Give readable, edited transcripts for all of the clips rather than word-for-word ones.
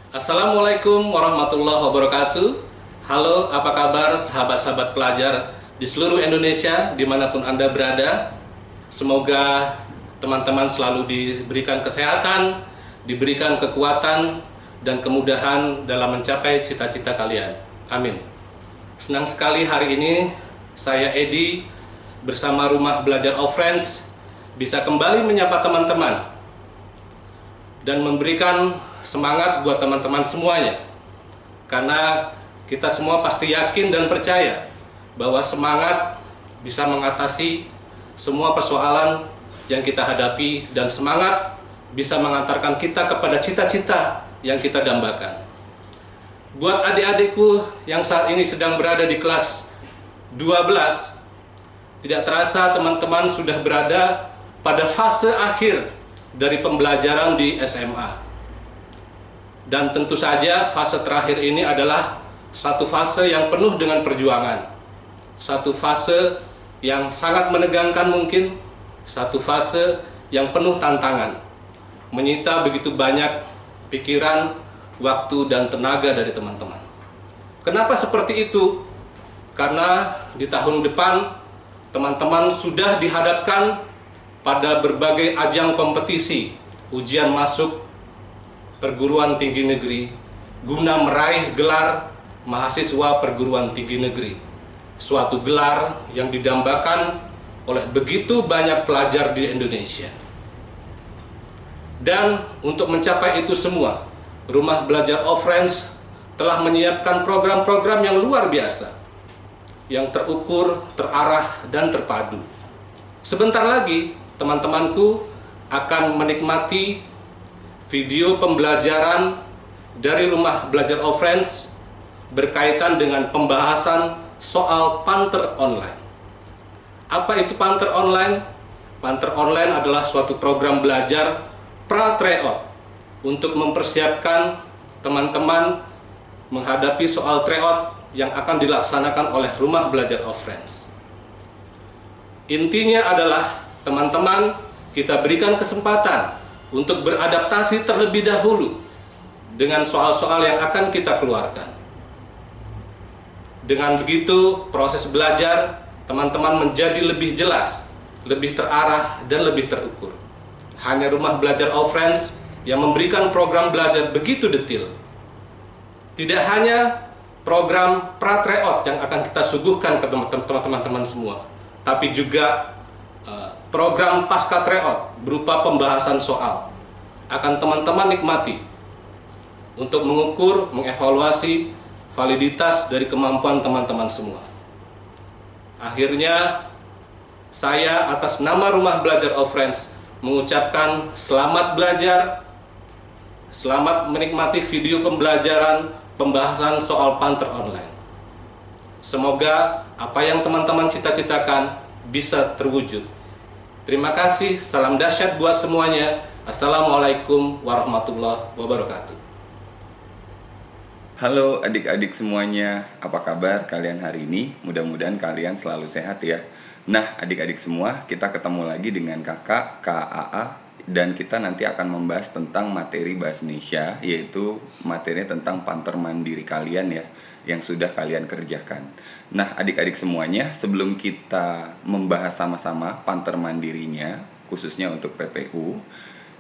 Assalamualaikum warahmatullahi wabarakatuh. Halo, apa kabar sahabat-sahabat pelajar di seluruh Indonesia, dimanapun Anda berada. Semoga teman-teman selalu diberikan kesehatan, diberikan kekuatan, dan kemudahan dalam mencapai cita-cita kalian. Amin. Senang sekali hari ini saya Edi bersama Rumah Belajar of Friends bisa kembali menyapa teman-teman dan memberikan semangat buat teman-teman semuanya. Karena kita semua pasti yakin dan percaya bahwa semangat bisa mengatasi semua persoalan yang kita hadapi, dan semangat bisa mengantarkan kita kepada cita-cita yang kita dambakan. Buat adik-adikku yang saat ini sedang berada di kelas 12, tidak terasa teman-teman sudah berada pada fase akhir dari pembelajaran di SMA. Dan tentu saja fase terakhir ini adalah satu fase yang penuh dengan perjuangan. Satu fase yang sangat menegangkan mungkin, satu fase yang penuh tantangan. Menyita begitu banyak pikiran, waktu, dan tenaga dari teman-teman. Kenapa seperti itu? Karena di tahun depan teman-teman sudah dihadapkan pada berbagai ajang kompetisi, ujian masuk perguruan tinggi negeri, guna meraih gelar mahasiswa perguruan tinggi negeri. Suatu gelar yang didambakan oleh begitu banyak pelajar di Indonesia. Dan untuk mencapai itu semua, Rumah Belajar of Friends telah menyiapkan program-program yang luar biasa, yang terukur, terarah, dan terpadu. Sebentar lagi, teman-temanku akan menikmati video pembelajaran dari Rumah Belajar of Friends berkaitan dengan pembahasan soal Panter Online. Apa itu Panter Online? Panter Online adalah suatu program belajar pra-tryout untuk mempersiapkan teman-teman menghadapi soal tryout yang akan dilaksanakan oleh Rumah Belajar of Friends. Intinya adalah teman-teman kita berikan kesempatan untuk beradaptasi terlebih dahulu dengan soal-soal yang akan kita keluarkan. Dengan begitu, proses belajar teman-teman menjadi lebih jelas, lebih terarah, dan lebih terukur. Hanya Rumah Belajar of Friends yang memberikan program belajar begitu detail. Tidak hanya program pra-tryout yang akan kita suguhkan ke teman-teman semua, tapi juga program pasca tryout berupa pembahasan soal akan teman-teman nikmati untuk mengukur, mengevaluasi validitas dari kemampuan teman-teman semua. Akhirnya, saya atas nama Rumah Belajar of Friends mengucapkan selamat belajar, selamat menikmati video pembelajaran pembahasan soal Panter Online. Semoga apa yang teman-teman cita-citakan bisa terwujud. Terima kasih, salam dahsyat buat semuanya. Assalamualaikum warahmatullahi wabarakatuh. Halo adik-adik semuanya, apa kabar kalian hari ini? Mudah-mudahan kalian selalu sehat ya. Nah adik-adik semua, kita ketemu lagi dengan kakak KAA, dan kita nanti akan membahas tentang materi Bahasa Indonesia, yaitu materi tentang Panter Mandiri kalian ya, yang sudah kalian kerjakan. Nah adik-adik semuanya, sebelum kita membahas sama-sama Panter Mandirinya, khususnya untuk PPU,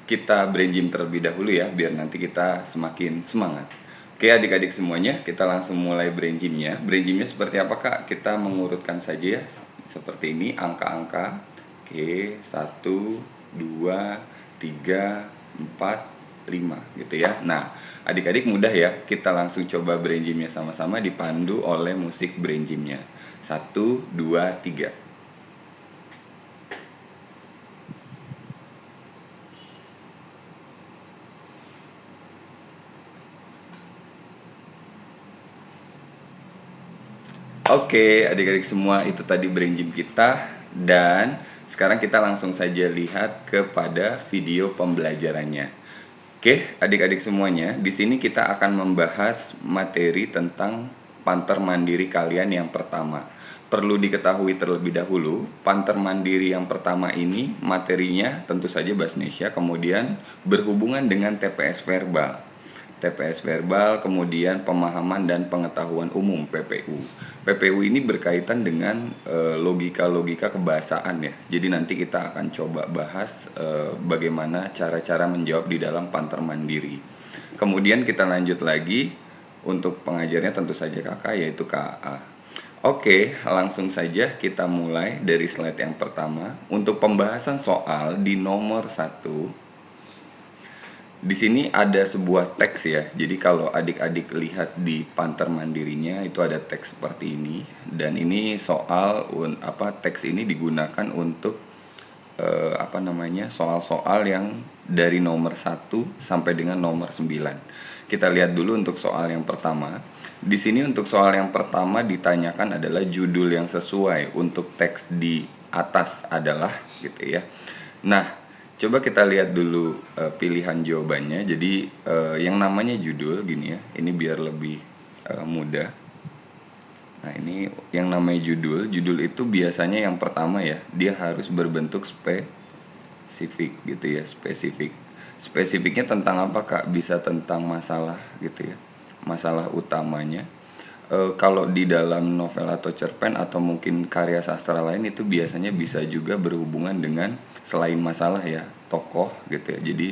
kita brain gym terlebih dahulu ya, biar nanti kita semakin semangat. Oke adik-adik semuanya, kita langsung mulai brain gymnya. Brain gymnya seperti apa kak? Kita mengurutkan saja ya, seperti ini angka-angka. Oke, 1, 2, 3, 4, 5 gitu ya. Nah adik-adik mudah ya, kita langsung coba brain gymnya sama-sama dipandu oleh musik brain gymnya. 1, 2, 3. Oke adik-adik semua, itu tadi brain gym kita. Dan sekarang kita langsung saja lihat kepada video pembelajarannya. Oke, adik-adik semuanya, di sini kita akan membahas materi tentang Panter Mandiri kalian yang pertama. Perlu diketahui terlebih dahulu, Panter Mandiri yang pertama ini materinya tentu saja Bahasa Indonesia, kemudian berhubungan dengan TPS verbal. TPS verbal, kemudian pemahaman dan pengetahuan umum PPU. PPU ini berkaitan dengan logika-logika kebahasaan ya. Jadi nanti kita akan coba bahas bagaimana cara-cara menjawab di dalam panter mandiri. Kemudian kita lanjut lagi untuk pengajarnya tentu saja kakak yaitu KA. Oke, langsung saja kita mulai dari slide yang pertama. Untuk pembahasan soal di nomor 1. Di sini ada sebuah teks ya. Jadi kalau adik-adik lihat di panter mandirinya itu ada teks seperti ini, dan ini soal teks ini digunakan untuk soal-soal yang dari nomor 1 sampai dengan nomor 9. Kita lihat dulu untuk soal yang pertama. Di sini untuk soal yang pertama ditanyakan adalah judul yang sesuai untuk teks di atas adalah gitu ya. Nah, coba kita lihat dulu pilihan jawabannya. Jadi yang namanya judul gini ya. Ini biar lebih mudah. Nah, ini yang namanya judul itu biasanya yang pertama ya, dia harus berbentuk spesifik gitu ya, spesifik. Spesifiknya tentang apa Kak? Bisa tentang masalah gitu ya, masalah utamanya. Kalau di dalam novel atau cerpen atau mungkin karya sastra lain itu biasanya bisa juga berhubungan dengan selain masalah ya, tokoh gitu ya. Jadi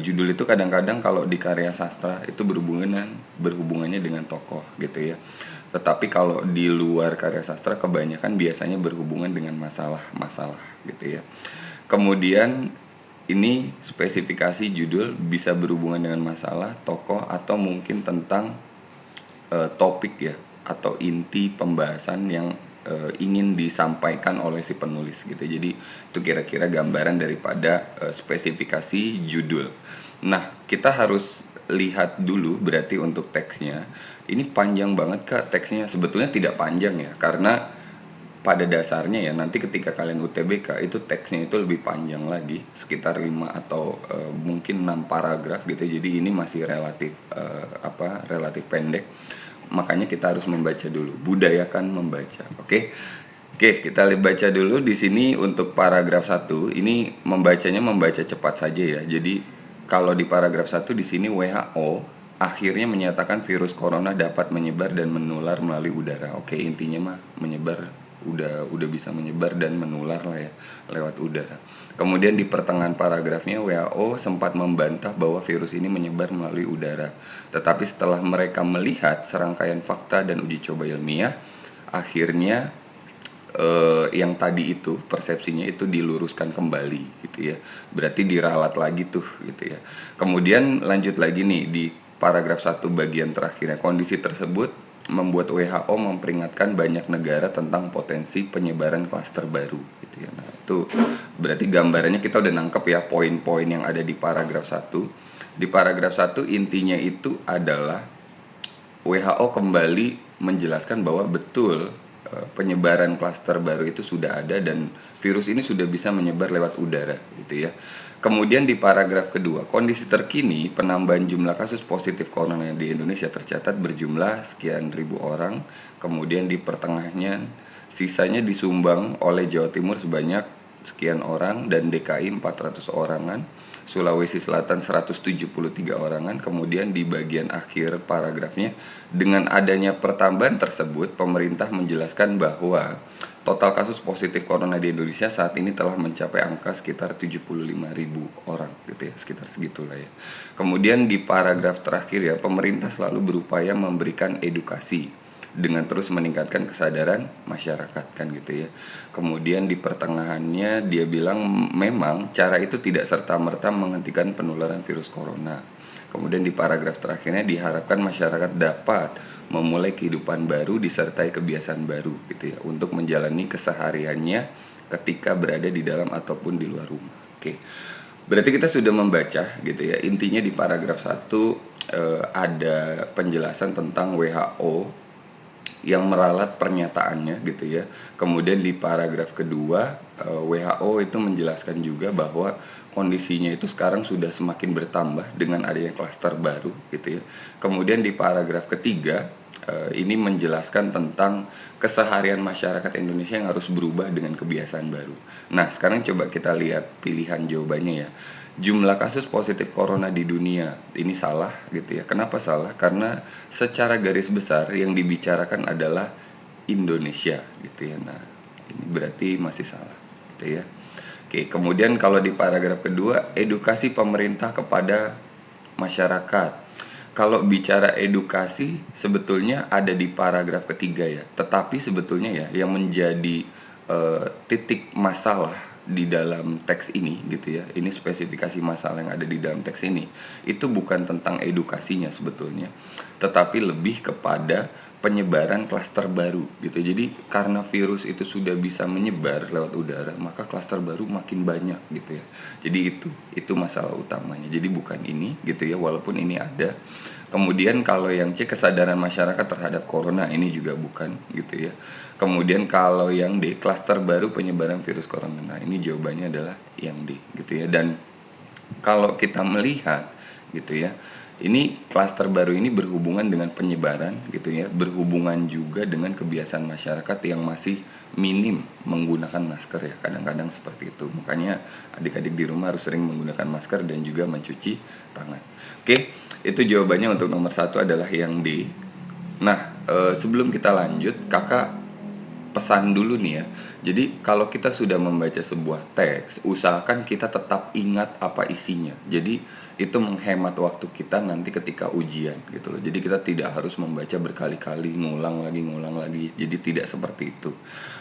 judul itu kadang-kadang kalau di karya sastra itu berhubungannya dengan tokoh gitu ya. Tetapi kalau di luar karya sastra kebanyakan biasanya berhubungan dengan masalah-masalah gitu ya. Kemudian ini spesifikasi judul bisa berhubungan dengan masalah, tokoh, atau mungkin tentang topik ya, atau inti pembahasan yang ingin disampaikan oleh si penulis gitu. Jadi itu kira-kira gambaran daripada spesifikasi judul. Nah, kita harus lihat dulu berarti untuk teksnya. Ini panjang banget Kak teksnya. Sebetulnya tidak panjang ya, karena pada dasarnya ya nanti ketika kalian UTBK itu teksnya itu lebih panjang lagi, sekitar 5 atau mungkin 6 paragraf gitu. Jadi ini masih relatif pendek. Makanya kita harus membaca dulu, budayakan membaca. Oke, kita baca dulu di sini untuk paragraf 1. Ini membaca cepat saja ya. Jadi kalau di paragraf 1 di sini WHO akhirnya menyatakan virus corona dapat menyebar dan menular melalui udara. Oke, intinya mah menyebar, udah bisa menyebar dan menular lah ya lewat udara. Kemudian di pertengahan paragrafnya WHO sempat membantah bahwa virus ini menyebar melalui udara. Tetapi setelah mereka melihat serangkaian fakta dan uji coba ilmiah, akhirnya yang tadi itu persepsinya itu diluruskan kembali gitu ya. Berarti diralat lagi tuh gitu ya. Kemudian lanjut lagi nih di paragraf 1 bagian terakhirnya. Kondisi tersebut membuat WHO memperingatkan banyak negara tentang potensi penyebaran klaster baru gitu ya. Nah, itu berarti gambarannya kita udah nangkep ya poin-poin yang ada di paragraf 1. Di paragraf 1 intinya itu adalah WHO kembali menjelaskan bahwa betul penyebaran klaster baru itu sudah ada dan virus ini sudah bisa menyebar lewat udara gitu ya. Kemudian di paragraf kedua, kondisi terkini penambahan jumlah kasus positif corona di Indonesia tercatat berjumlah sekian ribu orang. Kemudian di pertengahnya sisanya disumbang oleh Jawa Timur sebanyak sekian orang dan DKI 400 orangan, Sulawesi Selatan 173 orangan. Kemudian di bagian akhir paragrafnya, dengan adanya pertambahan tersebut pemerintah menjelaskan bahwa total kasus positif corona di Indonesia saat ini telah mencapai angka sekitar 75.000 orang gitu ya, sekitar segitulah ya. Kemudian di paragraf terakhir ya, pemerintah selalu berupaya memberikan edukasi dengan terus meningkatkan kesadaran masyarakat kan gitu ya. Kemudian di pertengahannya dia bilang memang cara itu tidak serta-merta menghentikan penularan virus corona. Kemudian di paragraf terakhirnya diharapkan masyarakat dapat memulai kehidupan baru disertai kebiasaan baru gitu ya untuk menjalani kesehariannya ketika berada di dalam ataupun di luar rumah. Oke. Berarti kita sudah membaca gitu ya. Intinya di paragraf 1 ada penjelasan tentang WHO yang meralat pernyataannya gitu ya. Kemudian di paragraf kedua WHO itu menjelaskan juga bahwa kondisinya itu sekarang sudah semakin bertambah dengan adanya klaster baru gitu ya. Kemudian di paragraf ketiga ini menjelaskan tentang keseharian masyarakat Indonesia yang harus berubah dengan kebiasaan baru. Nah, sekarang coba kita lihat pilihan jawabannya ya. jumlah kasus positif corona di dunia ini salah gitu ya. Kenapa salah? Karena secara garis besar yang dibicarakan adalah Indonesia gitu ya. Nah, ini berarti masih salah gitu ya. Oke, kemudian kalau di paragraf kedua, edukasi pemerintah kepada masyarakat. Kalau bicara edukasi sebetulnya ada di paragraf ketiga ya. Tetapi sebetulnya ya yang menjadi titik masalah di dalam teks ini gitu ya. Ini spesifikasi masalah yang ada di dalam teks ini. Itu bukan tentang edukasinya sebetulnya, tetapi lebih kepada penyebaran klaster baru gitu. Jadi karena virus itu sudah bisa menyebar lewat udara, maka klaster baru makin banyak gitu ya. Jadi itu masalah utamanya. Jadi bukan ini gitu ya, walaupun ini ada. Kemudian kalau yang C, kesadaran masyarakat terhadap corona, ini juga bukan gitu ya. Kemudian kalau yang D, klaster baru penyebaran virus corona, nah ini jawabannya adalah yang D gitu ya. Dan kalau kita melihat gitu ya, ini klaster baru ini berhubungan dengan penyebaran gitu ya, berhubungan juga dengan kebiasaan masyarakat yang masih minim menggunakan masker ya, kadang-kadang seperti itu. Makanya adik-adik di rumah harus sering menggunakan masker dan juga mencuci tangan. Oke, itu jawabannya untuk nomor 1 adalah yang D. Nah, sebelum kita lanjut, kakak pesan dulu nih ya. Jadi kalau kita sudah membaca sebuah teks, usahakan kita tetap ingat apa isinya. Jadi itu menghemat waktu kita nanti ketika ujian gitu loh. Jadi kita tidak harus membaca berkali-kali, ngulang lagi. Jadi tidak seperti itu.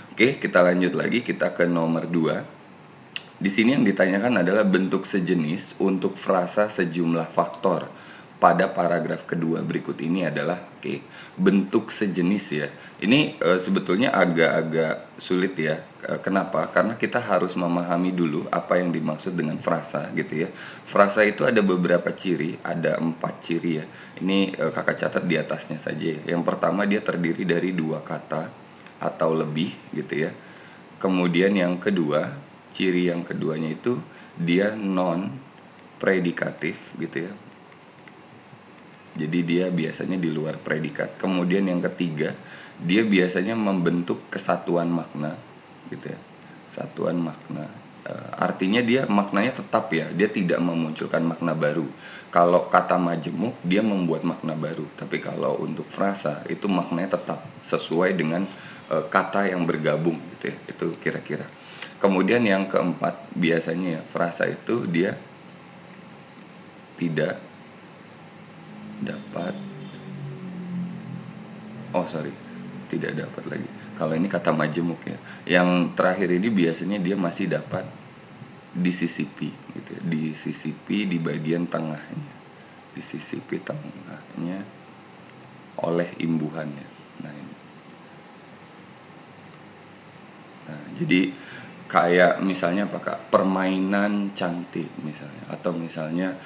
Oke, kita lanjut lagi, kita ke nomor 2. Di sini yang ditanyakan adalah bentuk sejenis untuk frasa sejumlah faktor. Pada paragraf kedua berikut ini adalah bentuk sejenis ya. Ini sebetulnya agak-agak sulit ya. Kenapa? Karena kita harus memahami dulu apa yang dimaksud dengan frasa gitu ya. Frasa itu ada beberapa ciri, ada 4 ciri ya. Ini kakak catat di atasnya saja ya. Yang pertama, dia terdiri dari 2 kata atau lebih gitu ya. Kemudian yang kedua, ciri yang keduanya itu dia non predikatif gitu ya. Jadi dia biasanya di luar predikat. Kemudian yang ketiga, dia biasanya membentuk kesatuan makna gitu ya. Satuan makna. Artinya dia maknanya tetap ya, dia tidak memunculkan makna baru. Kalau kata majemuk, dia membuat makna baru. Tapi kalau untuk frasa, itu maknanya tetap sesuai dengan kata yang bergabung gitu ya. Itu kira-kira. Kemudian yang keempat, biasanya ya, frasa itu dia tidak dapat tidak dapat lagi. Kalau ini kata majemuk ya. Yang terakhir ini biasanya dia masih dapat disisipi gitu ya. Disisipi di bagian tengahnya. Disisipi tengahnya oleh imbuhannya. Nah ini. Nah, jadi kayak misalnya apa Kak? Permainan cantik misalnya, atau misalnya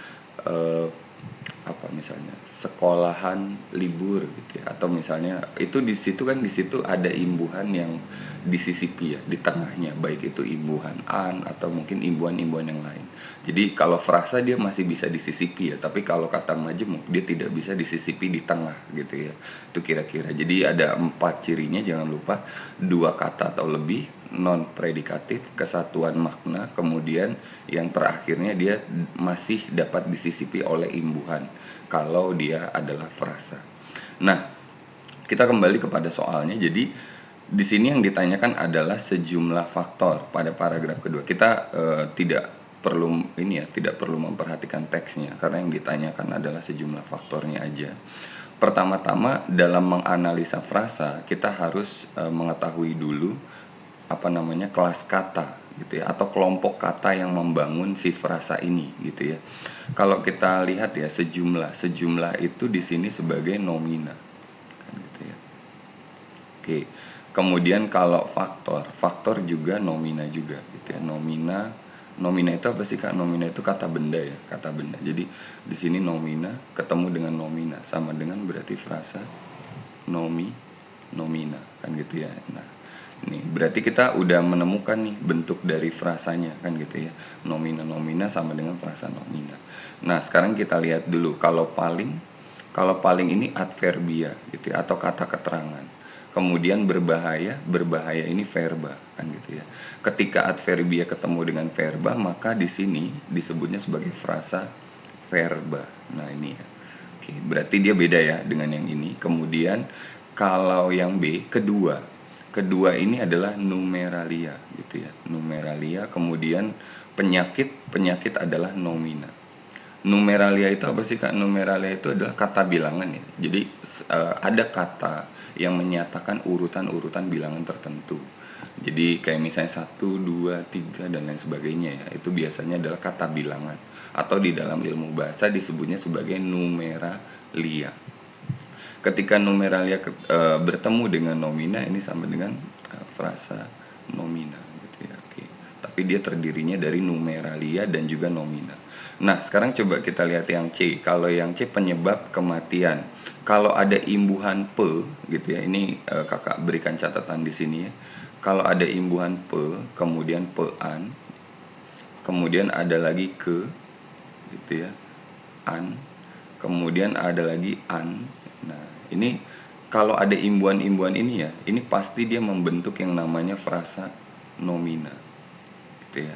misalnya sekolahan libur gitu ya, atau misalnya itu di situ ada imbuhan yang disisipi ya di tengahnya, baik itu imbuhan an atau mungkin imbuhan-imbuhan yang lain. Jadi kalau frasa dia masih bisa disisipi ya, tapi kalau kata majemuk dia tidak bisa disisipi di tengah gitu ya. Itu kira-kira. Jadi ada 4 cirinya, jangan lupa, 2 kata atau lebih, non predikatif, kesatuan makna, kemudian yang terakhirnya dia masih dapat disisipi oleh imbuhan kalau dia adalah frasa. Nah, kita kembali kepada soalnya. Jadi di sini yang ditanyakan adalah sejumlah faktor pada paragraf kedua. Kita tidak perlu memperhatikan teksnya karena yang ditanyakan adalah sejumlah faktornya aja. Pertama-tama dalam menganalisa frasa kita harus mengetahui dulu kelas kata gitu ya, atau kelompok kata yang membangun si frasa ini gitu ya. Kalau kita lihat ya, sejumlah itu di sini sebagai nomina kan gitu ya. Oke. Kemudian kalau faktor juga nomina juga gitu ya. Nomina itu apa sih Kak? Nomina itu kata benda ya, kata benda. Jadi di sini nomina ketemu dengan nomina sama dengan berarti frasa nomina kan gitu ya. Nah, ini berarti kita udah menemukan nih bentuk dari frasanya kan gitu ya. Nomina sama dengan frasa nomina. Nah, sekarang kita lihat dulu kalau paling ini adverbia gitu ya, atau kata keterangan. Kemudian berbahaya, berbahaya ini verba kan gitu ya. Ketika adverbia ketemu dengan verba, maka di sini disebutnya sebagai frasa verba. Nah, ini ya. Oke, berarti dia beda ya dengan yang ini. Kemudian kalau yang B, kedua. Kedua ini adalah numeralia gitu ya. Numeralia, kemudian penyakit adalah nomina. Numeralia itu apa sih Kak? Numeralia itu adalah kata bilangan ya. Jadi ada kata yang menyatakan urutan-urutan bilangan tertentu. Jadi kayak misalnya 1, 2, 3 dan lain sebagainya ya. Itu biasanya adalah kata bilangan atau di dalam ilmu bahasa disebutnya sebagai numeralia. Ketika numeralia bertemu dengan nomina, ini sama dengan frasa nomina gitu ya. Oke. Tapi dia terdirinya dari numeralia dan juga nomina. Nah, sekarang coba kita lihat yang C. Kalau yang C penyebab kematian. Kalau ada imbuhan pe gitu ya. Ini Kakak berikan catatan di sini ya. Kalau ada imbuhan pe, kemudian pean, kemudian ada lagi ke gitu ya. An, kemudian ada lagi an. Nah, ini kalau ada imbuhan-imbuhan ini ya, ini pasti dia membentuk yang namanya frasa nomina. Gitu ya.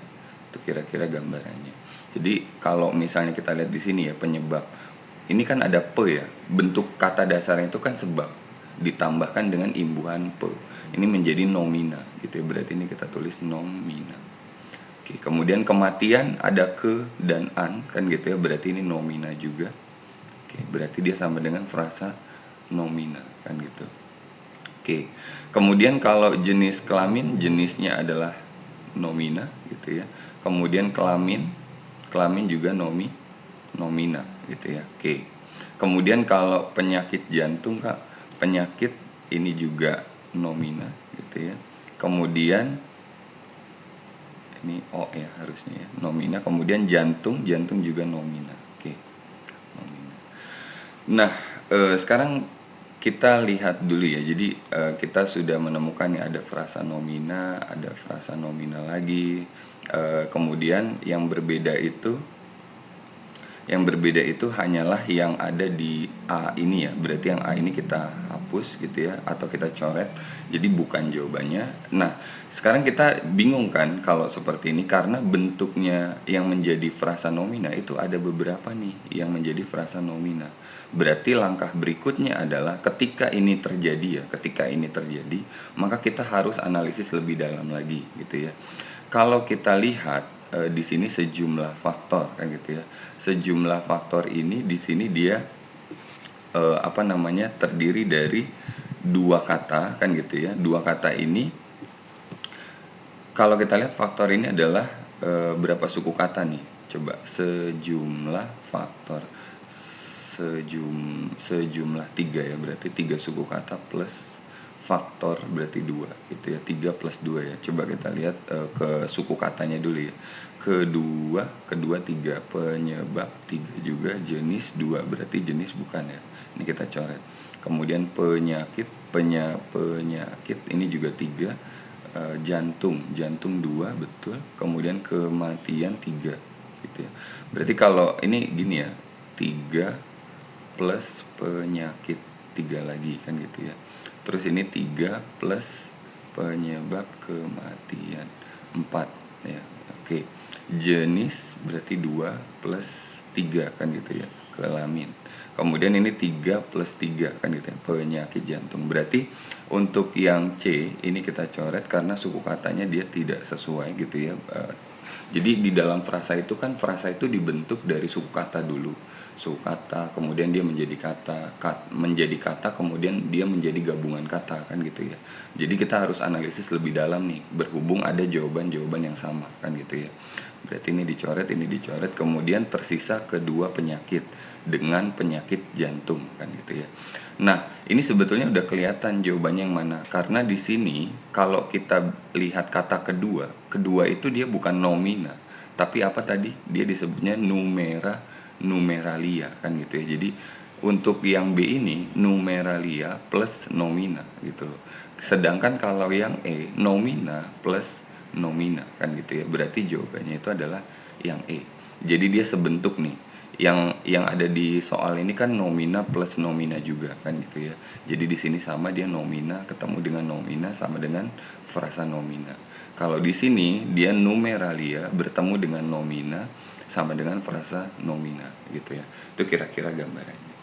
Itu kira-kira gambarannya. Jadi kalau misalnya kita lihat di sini ya penyebab. Ini kan ada pe ya. Bentuk kata dasarnya itu kan sebab ditambahkan dengan imbuhan pe. Ini menjadi nomina gitu ya. Berarti ini kita tulis nomina. Oke, kemudian kematian ada ke dan an kan gitu ya. Berarti ini nomina juga. Oke, berarti dia sama dengan frasa nomina kan gitu. Oke. Kemudian kalau jenis kelamin, jenisnya adalah nomina gitu ya. Kemudian kelamin juga nomina gitu ya. Oke. Kemudian kalau penyakit jantung Kak, penyakit ini juga nomina gitu ya. Kemudian ini O ya harusnya ya, nomina. Kemudian jantung juga nomina. Oke. Nomina. Nah, sekarang kita lihat dulu ya. Jadi kita sudah menemukan ya ada frasa nomina, ada frasa nomina lagi. Kemudian yang berbeda itu hanyalah yang ada di A ini ya. Berarti yang A ini kita hapus gitu ya atau kita coret. Jadi bukan jawabannya. Nah, sekarang kita bingung kan kalau seperti ini karena bentuknya yang menjadi frasa nomina itu ada beberapa nih yang menjadi frasa nomina. Berarti langkah berikutnya adalah ketika ini terjadi, maka kita harus analisis lebih dalam lagi gitu ya. Kalau kita lihat di sini sejumlah faktor kan gitu ya. Sejumlah faktor ini di sini dia terdiri dari dua kata kan gitu ya. Dua kata ini kalau kita lihat faktor ini adalah berapa suku kata nih? Coba sejumlah faktor sejumlah 3 ya, berarti 3 suku kata plus faktor berarti 2 gitu ya, 3 plus 2 ya. Coba kita lihat ke suku katanya dulu ya. Kedua 3, penyebab 3 juga, jenis 2 berarti jenis bukan ya. Ini kita coret. Kemudian penyakit ini juga 3, jantung 2 betul. Kemudian kematian 3 gitu ya. Berarti kalau ini gini ya, 3 plus penyakit 3 lagi kan gitu ya. Terus ini 3 plus penyebab kematian 4 ya. Oke. Jenis berarti 2 plus 3 kan gitu ya. Kelamin. Kemudian ini 3 plus 3 kan gitu ya. Penyakit jantung. Berarti untuk yang C ini kita coret karena suku katanya dia tidak sesuai gitu ya. Jadi di dalam frasa itu kan frasa itu dibentuk dari suku kata dulu. Suku kata, kemudian dia menjadi kata, kemudian dia menjadi gabungan kata kan gitu ya. Jadi kita harus analisis lebih dalam nih, berhubung ada jawaban-jawaban yang sama kan gitu ya. Berarti ini dicoret, kemudian tersisa kedua penyakit dengan penyakit jantung kan gitu ya. Nah, ini sebetulnya udah kelihatan jawabannya yang mana. Karena di sini kalau kita lihat kata kedua itu dia bukan nomina, tapi apa tadi? Dia disebutnya numeralia kan gitu ya. Jadi untuk yang B ini numeralia plus nomina gitu loh. Sedangkan kalau yang E nomina plus nomina kan gitu ya. Berarti jawabannya itu adalah yang E. Jadi dia sebentuk nih. yang ada di soal ini kan nomina plus nomina juga kan gitu ya. Jadi di sini sama, dia nomina ketemu dengan nomina sama dengan frasa nomina. Kalau di sini dia numeralia bertemu dengan nomina sama dengan frasa nomina gitu ya. Itu kira-kira gambarannya.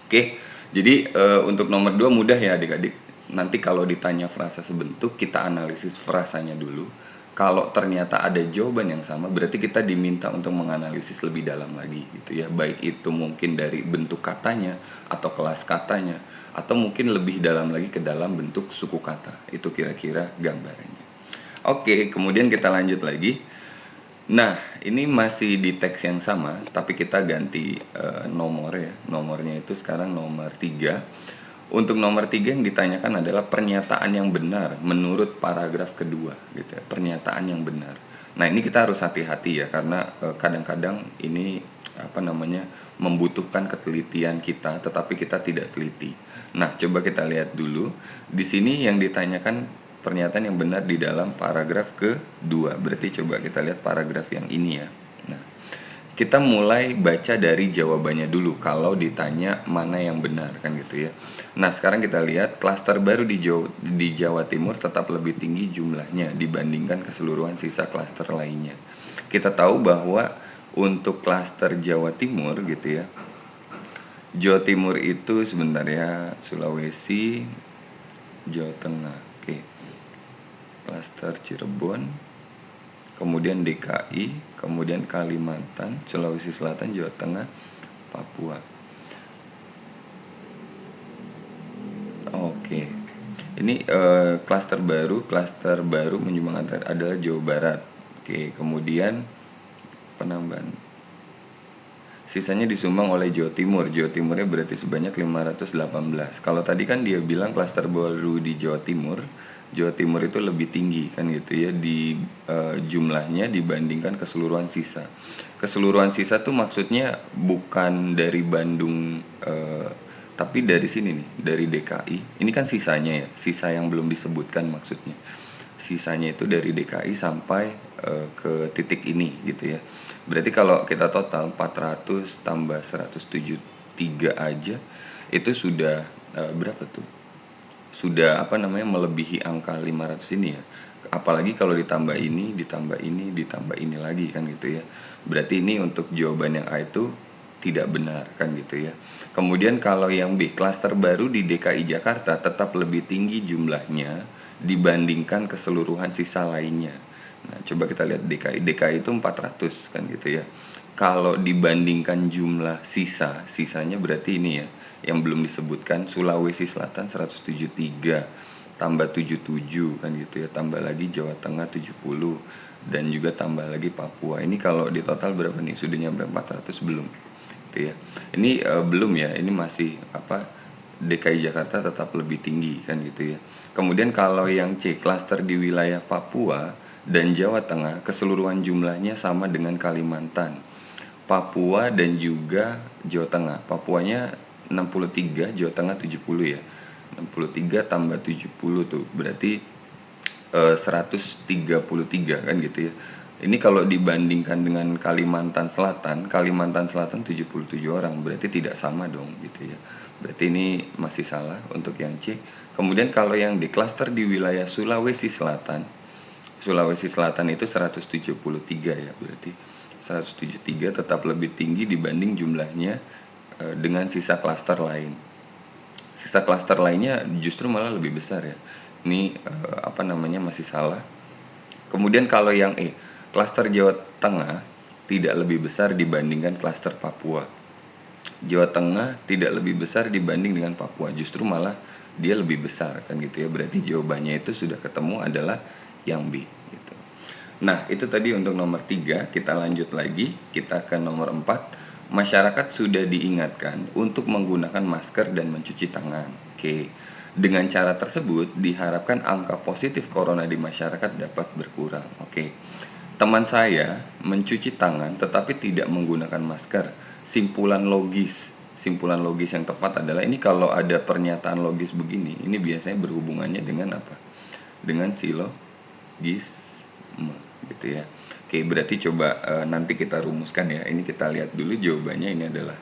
Oke. Jadi untuk nomor 2 mudah ya adik-adik. Nanti kalau ditanya frasa sebentuk, kita analisis frasanya dulu. Kalau ternyata ada jawaban yang sama, berarti kita diminta untuk menganalisis lebih dalam lagi gitu ya. Baik itu mungkin dari bentuk katanya atau kelas katanya, atau mungkin lebih dalam lagi ke dalam bentuk suku kata. Itu kira-kira gambarannya. Oke, kemudian kita lanjut lagi. Nah, ini masih di teks yang sama, tapi kita ganti nomor ya. Nomornya itu sekarang nomor 3. Untuk nomor 3 yang ditanyakan adalah pernyataan yang benar menurut paragraf kedua gitu ya. Pernyataan yang benar. Nah, ini kita harus hati-hati ya, karena kadang-kadang ini membutuhkan ketelitian kita, tetapi kita tidak teliti. Nah, coba kita lihat dulu. Di sini yang ditanyakan pernyataan yang benar di dalam paragraf kedua. Berarti coba kita lihat paragraf yang ini ya. Nah, kita mulai baca dari jawabannya dulu kalau ditanya mana yang benar kan gitu ya. Nah, sekarang kita lihat klaster baru di Jawa Timur tetap lebih tinggi jumlahnya dibandingkan keseluruhan sisa klaster lainnya. Kita tahu bahwa untuk klaster Jawa Timur gitu ya, Jawa Timur itu sebenarnya Sulawesi, Jawa Tengah, oke, klaster Cirebon, kemudian DKI, kemudian Kalimantan, Sulawesi Selatan, Jawa Tengah, Papua. Oke, ini klaster baru menyumbang adalah Jawa Barat. Oke, kemudian penambahan. Sisanya disumbang oleh Jawa Timur. Jawa Timurnya berarti sebanyak 518. Kalau tadi kan dia bilang klaster baru di Jawa Timur itu lebih tinggi kan gitu ya di jumlahnya dibandingkan keseluruhan sisa. Keseluruhan sisa tuh maksudnya bukan dari Bandung tapi dari sini nih, dari DKI. Ini kan sisanya ya, sisa yang belum disebutkan maksudnya. Sisanya itu dari DKI sampai ke titik ini gitu ya. Berarti kalau kita total 400 tambah 173 aja itu sudah berapa tuh? Sudah melebihi angka 500 ini ya. Apalagi kalau ditambah ini, ditambah ini, ditambah ini lagi kan gitu ya. Berarti ini untuk jawaban yang A itu tidak benar kan gitu ya. Kemudian kalau yang B, klaster baru di DKI Jakarta tetap lebih tinggi jumlahnya dibandingkan keseluruhan sisa lainnya. Nah, coba kita lihat DKI itu 400 kan gitu ya. Kalau dibandingkan jumlah sisanya berarti ini ya, yang belum disebutkan Sulawesi Selatan 173 tambah 77 kan gitu ya, tambah lagi Jawa Tengah 70 dan juga tambah lagi Papua. Ini kalau di total berapa nih? Sudah nyampe 400 belum? Gitu ya. Ini belum ya, ini masih DKI Jakarta tetap lebih tinggi kan gitu ya. Kemudian kalau yang C, klaster di wilayah Papua dan Jawa Tengah keseluruhan jumlahnya sama dengan Kalimantan, Papua dan juga Jawa Tengah. Papuanya 63, Jawa Tengah 70 ya. 63 tambah 70 tuh berarti 133 kan gitu ya. Ini kalau dibandingkan dengan Kalimantan Selatan 77 orang, berarti tidak sama dong gitu ya. Berarti ini masih salah untuk yang C. Kemudian kalau yang di klaster di wilayah Sulawesi Selatan itu 173 ya, berarti 173 tetap lebih tinggi dibanding jumlahnya dengan sisa klaster lain. Sisa klaster lainnya justru malah lebih besar ya. Ini masih salah. Kemudian kalau yang E, klaster Jawa Tengah tidak lebih besar dibandingkan klaster Papua. Jawa Tengah tidak lebih besar dibanding dengan Papua, justru malah dia lebih besar kan gitu ya. Berarti jawabannya itu sudah ketemu adalah yang B gitu. Nah, itu tadi untuk nomor 3. Kita lanjut lagi, kita ke nomor 4. Masyarakat sudah diingatkan untuk menggunakan masker dan mencuci tangan. Oke. Dengan cara tersebut diharapkan angka positif corona di masyarakat dapat berkurang. Oke. Teman saya mencuci tangan tetapi tidak menggunakan masker. Simpulan logis yang tepat adalah ini. Kalau ada pernyataan logis begini, ini biasanya berhubungannya dengan apa? Dengan silogisme gitu ya. Oke, berarti coba nanti kita rumuskan ya. Ini kita lihat dulu jawabannya, ini adalah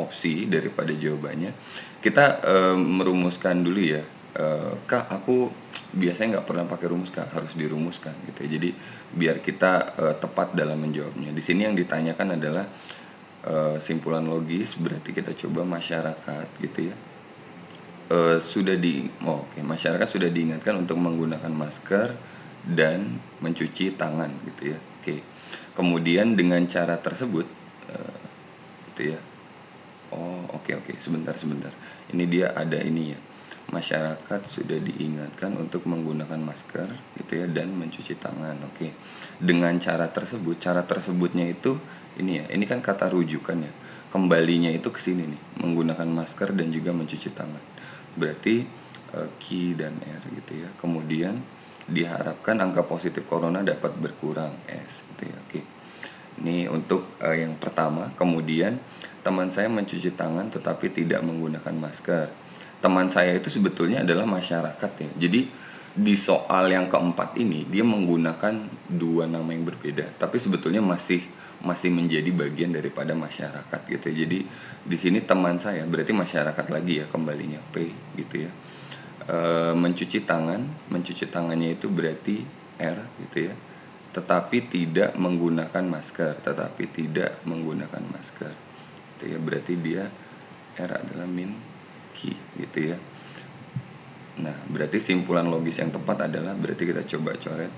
opsi daripada jawabannya. Kita merumuskan dulu ya. Kak, aku biasanya nggak pernah pakai rumus, Kak, harus dirumuskan gitu ya. Jadi biar kita tepat dalam menjawabnya. Di sini yang ditanyakan adalah simpulan logis, berarti kita coba masyarakat gitu ya. Masyarakat sudah diingatkan untuk menggunakan masker dan mencuci tangan gitu ya. Oke. Kemudian dengan cara tersebut gitu ya. Oke, sebentar. Ini dia ada ini ya. Masyarakat sudah diingatkan untuk menggunakan masker gitu ya dan mencuci tangan. Oke. Dengan cara tersebutnya itu ini ya. Ini kan kata rujukan ya. Kembalinya itu ke sini nih, menggunakan masker dan juga mencuci tangan. Berarti Q dan R gitu ya. Kemudian diharapkan angka positif corona dapat berkurang, S gitu ya. Oke. Ini untuk yang pertama. Kemudian teman saya mencuci tangan tetapi tidak menggunakan masker. Teman saya itu sebetulnya adalah masyarakat ya. Jadi di soal yang keempat ini dia menggunakan dua nama yang berbeda, tapi sebetulnya masih menjadi bagian daripada masyarakat gitu ya. Jadi di sini teman saya berarti masyarakat lagi ya, kembalinya P gitu ya. Mencuci tangannya itu berarti R gitu ya. Tetapi tidak menggunakan masker gitu ya. Berarti dia R adalah min Q gitu ya. Nah, berarti simpulan logis yang tepat adalah, berarti kita coba coret.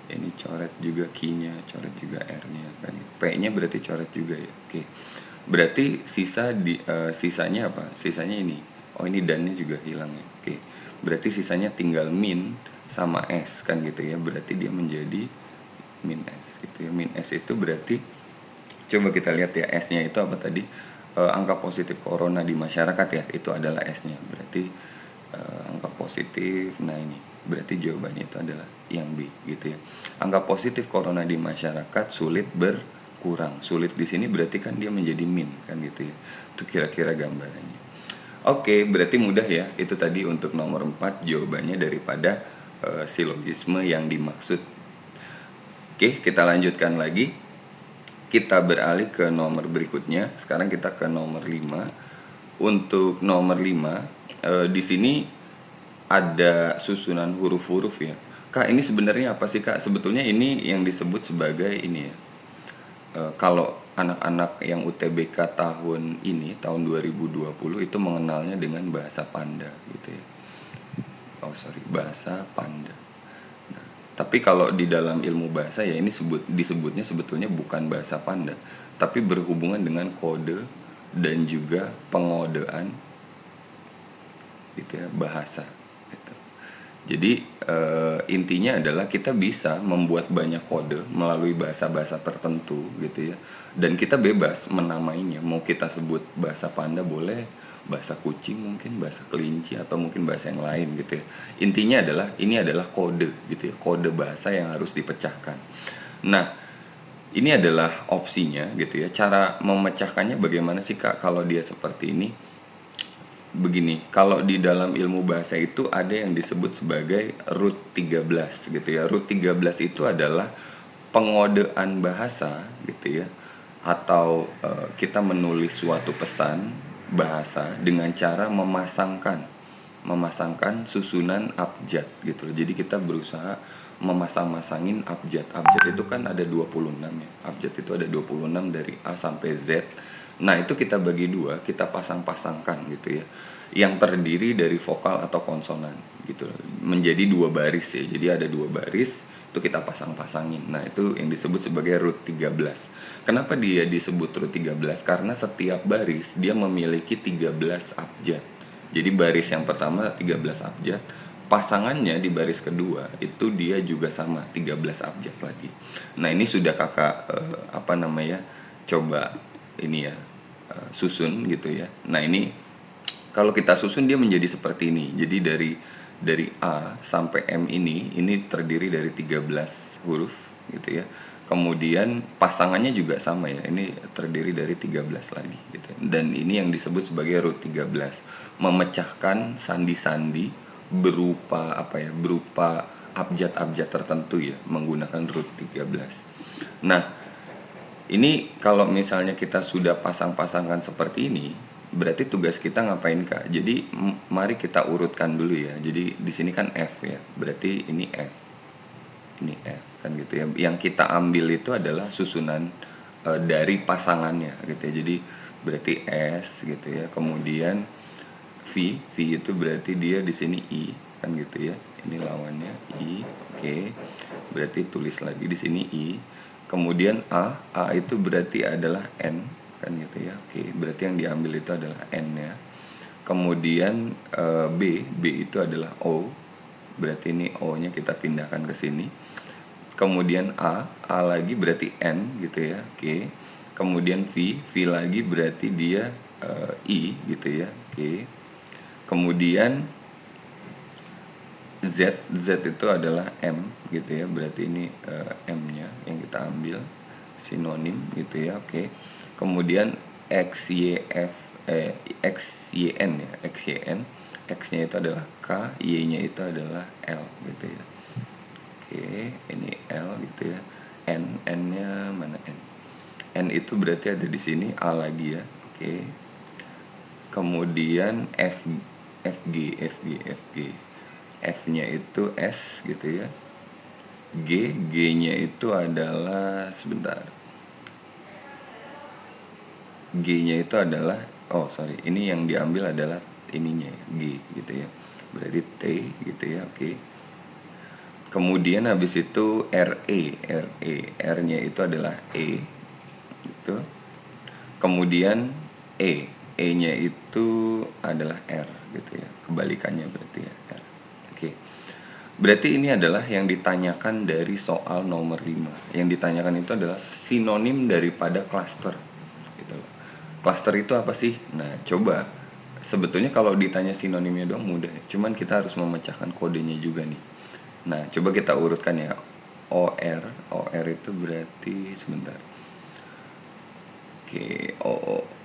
Ini coret juga Q-nya, coret juga R-nya kan. P-nya berarti coret juga ya. Oke. Berarti sisanya apa? Sisanya ini. Oh, ini dan-nya juga hilang ya. Oke. Berarti sisanya tinggal min sama S kan gitu ya. Berarti dia menjadi min S gitu ya. Min S itu berarti coba kita lihat ya, S-nya itu apa tadi? Angka positif corona di masyarakat ya, itu adalah S-nya. Berarti angka positif, nah ini berarti jawabannya itu adalah yang B gitu ya. Angka positif corona di masyarakat sulit berkurang. Sulit di sini berarti kan dia menjadi min kan gitu ya. Itu kira-kira gambarannya. Oke, berarti mudah ya. Itu tadi untuk nomor 4 jawabannya daripada silogisme yang dimaksud. Oke, kita lanjutkan lagi. Kita beralih ke nomor berikutnya. Sekarang kita ke nomor 5. Untuk nomor 5, di sini ada susunan huruf-huruf ya. Kak, ini sebenarnya apa sih, Kak? Sebetulnya ini yang disebut sebagai ini ya. Kalau anak-anak yang UTBK tahun 2020 itu mengenalnya dengan bahasa Panda gitu ya. Bahasa Panda. Tapi kalau di dalam ilmu bahasa ya ini disebutnya sebetulnya bukan bahasa Panda, tapi berhubungan dengan kode dan juga pengodean gitu ya, bahasa gitu. Jadi intinya adalah kita bisa membuat banyak kode melalui bahasa-bahasa tertentu gitu ya, dan kita bebas menamainya. Mau kita sebut bahasa Panda boleh, bahasa kucing mungkin, bahasa kelinci, atau mungkin bahasa yang lain gitu ya. Intinya adalah ini adalah kode gitu ya, kode bahasa yang harus dipecahkan. Nah, ini adalah opsinya gitu ya. Cara memecahkannya bagaimana sih, Kak, kalau dia seperti ini? Begini, kalau di dalam ilmu bahasa itu ada yang disebut sebagai root 13 gitu ya. Root 13 itu adalah pengodean bahasa gitu ya. Atau kita menulis suatu pesan bahasa dengan cara memasangkan susunan abjad gitu loh. Jadi kita berusaha memasang-masangin abjad. Abjad itu kan ada 26 ya. Abjad itu ada 26 dari A sampai Z. Nah, itu kita bagi dua, kita pasang-pasangkan gitu ya. Yang terdiri dari vokal atau konsonan gitu loh. Menjadi dua baris ya. Jadi ada dua baris, itu kita pasang-pasangin. Nah, itu yang disebut sebagai root 13. Kenapa dia disebut root 13? Karena setiap baris dia memiliki 13 abjad. Jadi baris yang pertama 13 abjad, pasangannya di baris kedua itu dia juga sama 13 abjad lagi. Nah, ini sudah Kakak coba ini ya, susun gitu ya. Nah, ini kalau kita susun dia menjadi seperti ini. Jadi dari A sampai M ini terdiri dari 13 huruf gitu ya. Kemudian pasangannya juga sama ya. Ini terdiri dari 13 lagi gitu. Dan ini yang disebut sebagai root 13. Memecahkan sandi-sandi berupa berupa abjad-abjad tertentu ya, menggunakan root 13. Nah, ini kalau misalnya kita sudah pasang-pasangkan seperti ini, berarti tugas kita ngapain Kak? Jadi mari kita urutkan dulu ya. Jadi di sini kan F ya, berarti ini F, ini F kan gitu ya. Yang kita ambil itu adalah susunan dari pasangannya gitu ya. Jadi berarti S gitu ya. Kemudian V itu berarti dia di sini I kan gitu ya. Ini lawannya I, oke. Berarti tulis lagi di sini I. Kemudian A itu berarti adalah N kan gitu ya. Oke, berarti yang diambil itu adalah N ya. Kemudian B itu adalah O. Berarti ini O-nya kita pindahkan ke sini. Kemudian A lagi berarti N gitu ya. Oke. Kemudian V lagi berarti dia I gitu ya. Oke. Kemudian Z itu adalah M gitu ya, berarti ini M-nya yang kita ambil sinonim gitu ya. Oke. Kemudian X Y Y N ya, X-nya itu adalah K, Y-nya itu adalah L gitu ya. Oke, ini L gitu ya. N-nya mana N? N itu berarti ada di sini, A lagi ya. Oke. Kemudian FG. F-nya itu S gitu ya. G-nya itu adalah sebentar. G-nya itu adalah ini yang diambil adalah ininya ya, G gitu ya. Berarti T gitu ya. Oke. Kemudian habis itu R-nya itu adalah E gitu. Kemudian E-nya itu adalah R gitu ya. Kebalikannya berarti ya R. Oke. Berarti ini adalah yang ditanyakan dari soal nomor 5. Yang ditanyakan itu adalah sinonim daripada cluster. Gitu loh. Cluster itu apa sih? Nah, coba. Sebetulnya kalau ditanya sinonimnya doang mudah. Cuman kita harus memecahkan kodenya juga nih. Nah, coba kita urutkan ya. OR itu berarti sebentar. Oke,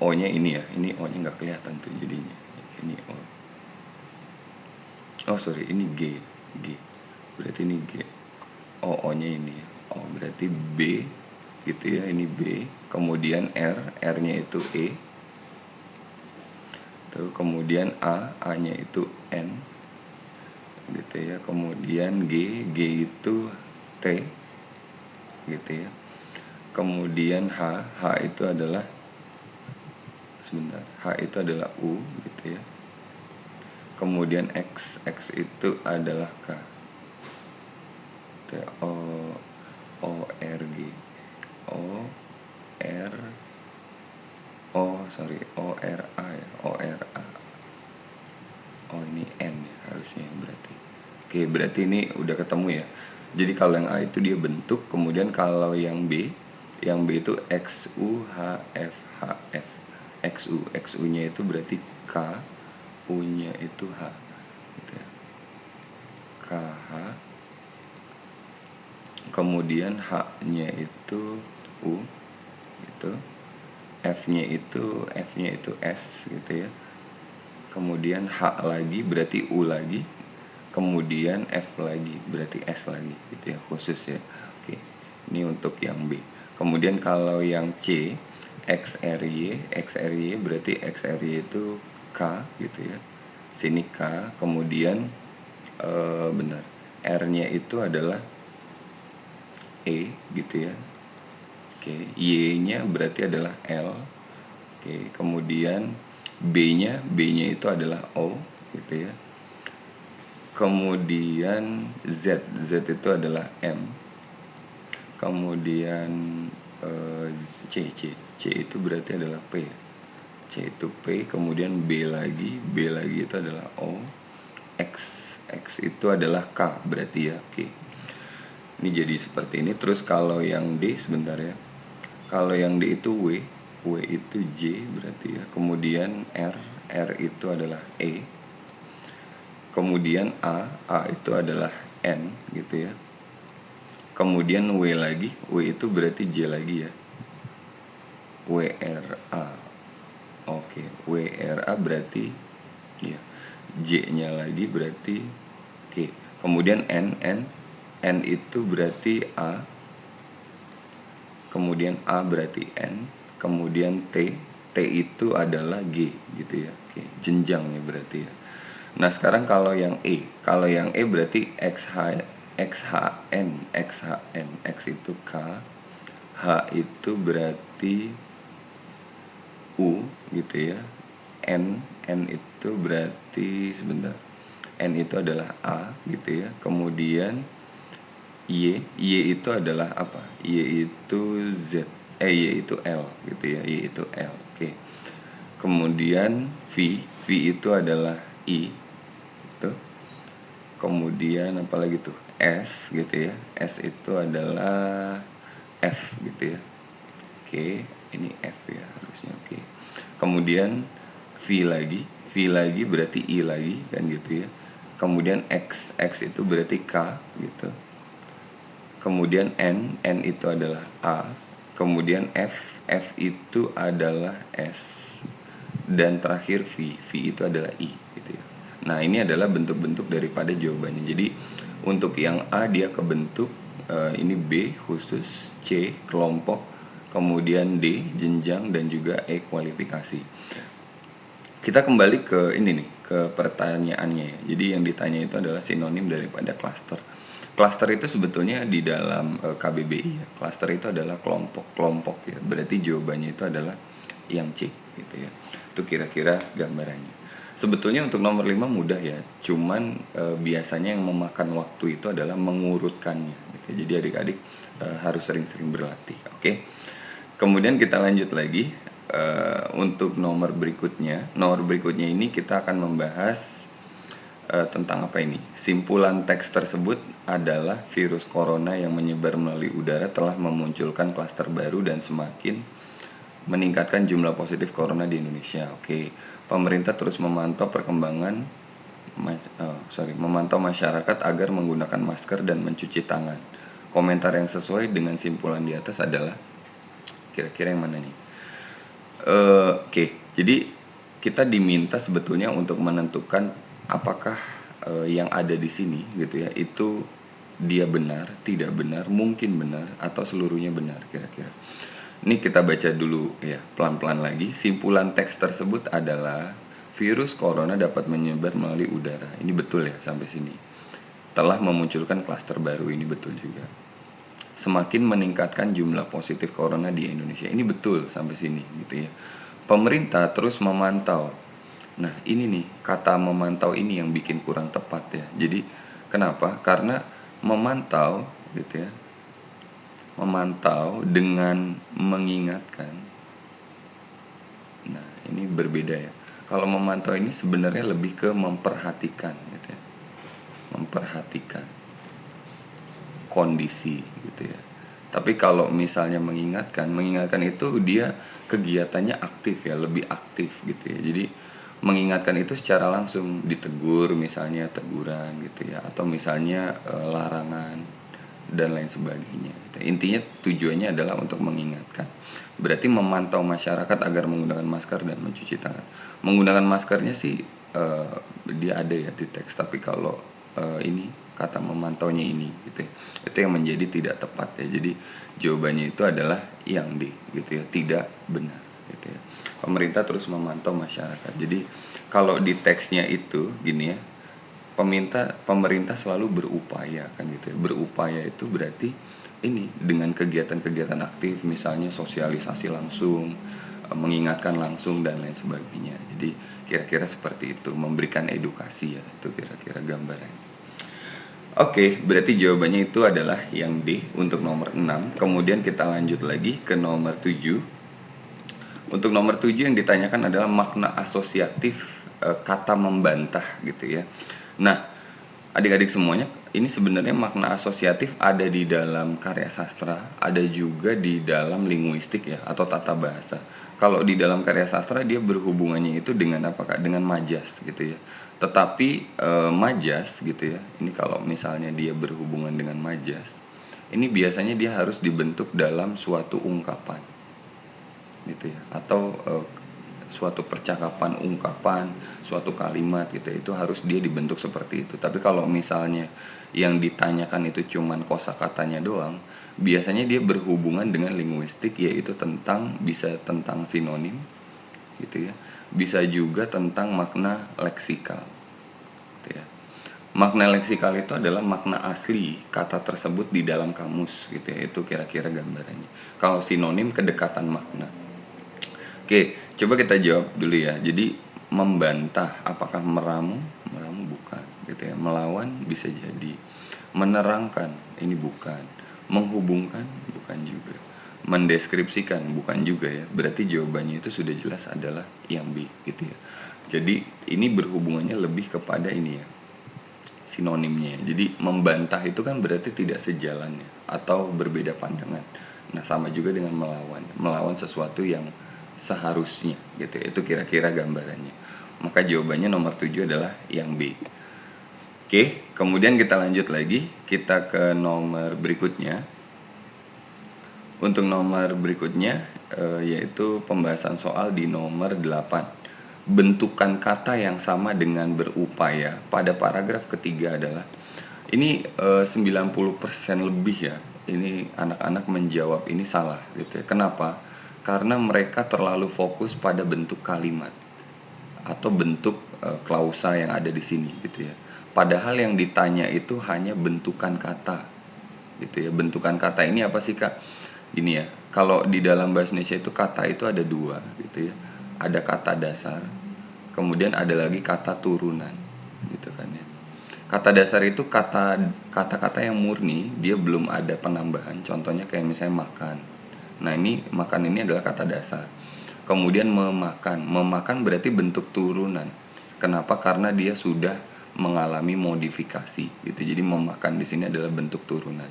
O-nya ini ya. Ini O-nya nggak kelihatan tuh jadinya. Ini O. Oh, sorry, ini G. Berarti ini G. O-nya ini ya. O berarti B gitu ya, ini B. Kemudian R-nya itu E. Tuh, kemudian A-nya itu N. Gitu ya. Kemudian G itu T. Gitu ya. Kemudian H itu adalah H itu adalah U gitu ya. Kemudian X itu adalah K. O R G O R A ya, ini N ya harusnya berarti. Oke, berarti ini udah ketemu ya. Jadi kalau yang A itu dia bentuk, kemudian kalau yang B itu XUHFHF. XU-nya itu berarti K, U-nya itu H gitu ya. KH. Kemudian H-nya itu U gitu. F-nya itu S gitu ya. Kemudian H lagi berarti U lagi. Kemudian F lagi berarti S lagi gitu ya, khusus ya. Oke. Ini untuk yang B. Kemudian kalau yang C XRY berarti XRY itu K gitu ya. Sini K, kemudian R-nya itu adalah E gitu ya. Oke, Y-nya berarti adalah L. Oke, kemudian B-nya itu adalah O gitu ya. Kemudian Z itu adalah M. Kemudian C itu berarti adalah P. C itu P, kemudian B lagi itu adalah O. X itu adalah K berarti ya. Oke. Ini jadi seperti ini. Terus kalau yang D sebentar ya. Kalau yang D itu W itu J berarti ya. Kemudian R itu adalah E. Kemudian A itu adalah N gitu ya. Kemudian W lagi, W itu berarti J lagi ya. WRA. Oke, WRA berarti ya. J-nya lagi berarti oke. Kemudian N N itu berarti A, kemudian A berarti N, kemudian T, T itu adalah G gitu ya. Oke, jenjang ya berarti ya. Nah, sekarang kalau yang E berarti XHN, X itu K, H itu berarti U gitu ya. N itu berarti sebentar. N itu adalah A gitu ya. Kemudian Y itu adalah apa? Y itu Z. Y itu L gitu ya. Y itu L. Oke. Kemudian V itu adalah I. Gitu. Kemudian apalagi tuh? S gitu ya. S itu adalah F gitu ya. Oke, ini F ya harusnya. Oke. Kemudian V lagi berarti I lagi kan gitu ya. Kemudian X itu berarti K gitu. Kemudian N itu adalah A, kemudian F itu adalah S, dan terakhir V itu adalah I gitu ya. Nah, ini adalah bentuk-bentuk daripada jawabannya. Jadi untuk yang A dia kebentuk, ini B khusus, C kelompok, kemudian D jenjang, dan juga E kualifikasi. Kita kembali ke ini nih, ke pertanyaannya ya. Jadi yang ditanya itu adalah sinonim daripada cluster. Cluster itu sebetulnya di dalam KBBI ya. Cluster itu adalah kelompok-kelompok ya. Berarti jawabannya itu adalah yang C gitu ya. Itu kira-kira gambarannya. Sebetulnya untuk nomor 5 mudah ya. Cuman biasanya yang memakan waktu itu adalah mengurutkannya gitu. Jadi adik-adik harus sering-sering berlatih, oke? Kemudian kita lanjut lagi untuk nomor berikutnya. Nomor berikutnya ini kita akan membahas tentang apa ini? Simpulan teks tersebut adalah virus corona yang menyebar melalui udara telah memunculkan klaster baru dan semakin meningkatkan jumlah positif corona di Indonesia. Oke, pemerintah terus memantau perkembangan memantau masyarakat agar menggunakan masker dan mencuci tangan. Komentar yang sesuai dengan simpulan di atas adalah kira-kira yang mana nih? Oke, jadi kita diminta sebetulnya untuk menentukan apakah yang ada di sini gitu ya itu dia benar, tidak benar, mungkin benar, atau seluruhnya benar kira-kira. Ini kita baca dulu ya pelan-pelan lagi. Simpulan teks tersebut adalah virus corona dapat menyebar melalui udara. Ini betul ya sampai sini. Telah memunculkan klaster baru, ini betul juga. Semakin meningkatkan jumlah positif corona di Indonesia. Ini betul sampai sini gitu ya. Pemerintah terus memantau. Nah, ini nih kata memantau ini yang bikin kurang tepat ya. Jadi kenapa? Karena memantau gitu ya. Memantau dengan mengingatkan. Nah, ini berbeda ya. Kalau memantau ini sebenarnya lebih ke memperhatikan gitu ya. Memperhatikan kondisi gitu ya. Tapi kalau misalnya mengingatkan itu dia kegiatannya aktif ya, lebih aktif gitu ya. Jadi mengingatkan itu secara langsung, ditegur misalnya, teguran gitu ya, atau misalnya larangan dan lain sebagainya gitu. Intinya tujuannya adalah untuk mengingatkan. Berarti memantau masyarakat agar menggunakan masker dan mencuci tangan. Menggunakan maskernya sih dia ada ya di teks, tapi kalau ini kata memantaunya ini gitu ya, itu yang menjadi tidak tepat ya. Jadi jawabannya itu adalah yang D gitu ya, tidak benar gitu ya. Pemerintah terus memantau masyarakat. Jadi kalau di teksnya itu gini ya, pemerintah selalu berupaya kan gitu ya. Berupaya itu berarti ini dengan kegiatan-kegiatan aktif, misalnya sosialisasi langsung, mengingatkan langsung dan lain sebagainya. Jadi kira-kira seperti itu, memberikan edukasi ya, itu kira-kira gambarannya. Oke, berarti jawabannya itu adalah yang D untuk nomor 6. Kemudian kita lanjut lagi ke nomor 7. Untuk nomor 7 yang ditanyakan adalah makna asosiatif kata membantah gitu ya. Nah, adik-adik semuanya, ini sebenarnya makna asosiatif ada di dalam karya sastra, ada juga di dalam linguistik ya, atau tata bahasa. Kalau di dalam karya sastra dia berhubungannya itu dengan apa Kak? Dengan majas gitu ya. Tetapi majas gitu ya, ini kalau misalnya dia berhubungan dengan majas, ini biasanya dia harus dibentuk dalam suatu ungkapan gitu ya, atau suatu percakapan, ungkapan, suatu kalimat gitu, itu harus dia dibentuk seperti itu. Tapi kalau misalnya yang ditanyakan itu cuman kosakatanya doang, biasanya dia berhubungan dengan linguistik, yaitu bisa tentang sinonim gitu ya, bisa juga tentang makna leksikal gitu ya. Makna leksikal itu adalah makna asli kata tersebut di dalam kamus gitu ya, itu kira-kira gambarannya. Kalau sinonim kedekatan makna. Oke, coba kita jawab dulu ya. Jadi membantah apakah meramu? Meramu bukan gitu ya. Melawan bisa jadi. Menerangkan ini bukan. Menghubungkan bukan juga. Mendeskripsikan bukan juga ya. Berarti jawabannya itu sudah jelas adalah yang B gitu ya. Jadi ini berhubungannya lebih kepada ini ya, sinonimnya. Jadi membantah itu kan berarti tidak sejalan ya, atau berbeda pandangan. Nah, sama juga dengan melawan sesuatu yang seharusnya gitu ya. Itu kira-kira gambarannya. Maka jawabannya nomor 7 adalah yang B. Oke, kemudian kita lanjut lagi, kita ke nomor berikutnya. Untuk nomor berikutnya yaitu pembahasan soal di nomor 8. Bentukan kata yang sama dengan berupaya pada paragraf ketiga adalah ini 90% lebih ya. Ini anak-anak menjawab ini salah gitu ya. Kenapa? Karena mereka terlalu fokus pada bentuk kalimat atau bentuk klausa yang ada di sini gitu ya. Padahal yang ditanya itu hanya bentukan kata gitu ya. Bentukan kata ini apa sih, Kak? Ini ya, kalau di dalam bahasa Indonesia itu kata itu ada dua gitu ya. Ada kata dasar, kemudian ada lagi kata turunan gitu kan ya. Kata dasar itu kata-kata yang murni, dia belum ada penambahan. Contohnya kayak misalnya makan. Nah, ini makan ini adalah kata dasar. Kemudian memakan berarti bentuk turunan. Kenapa? Karena dia sudah mengalami modifikasi gitu. Jadi memakan di sini adalah bentuk turunan.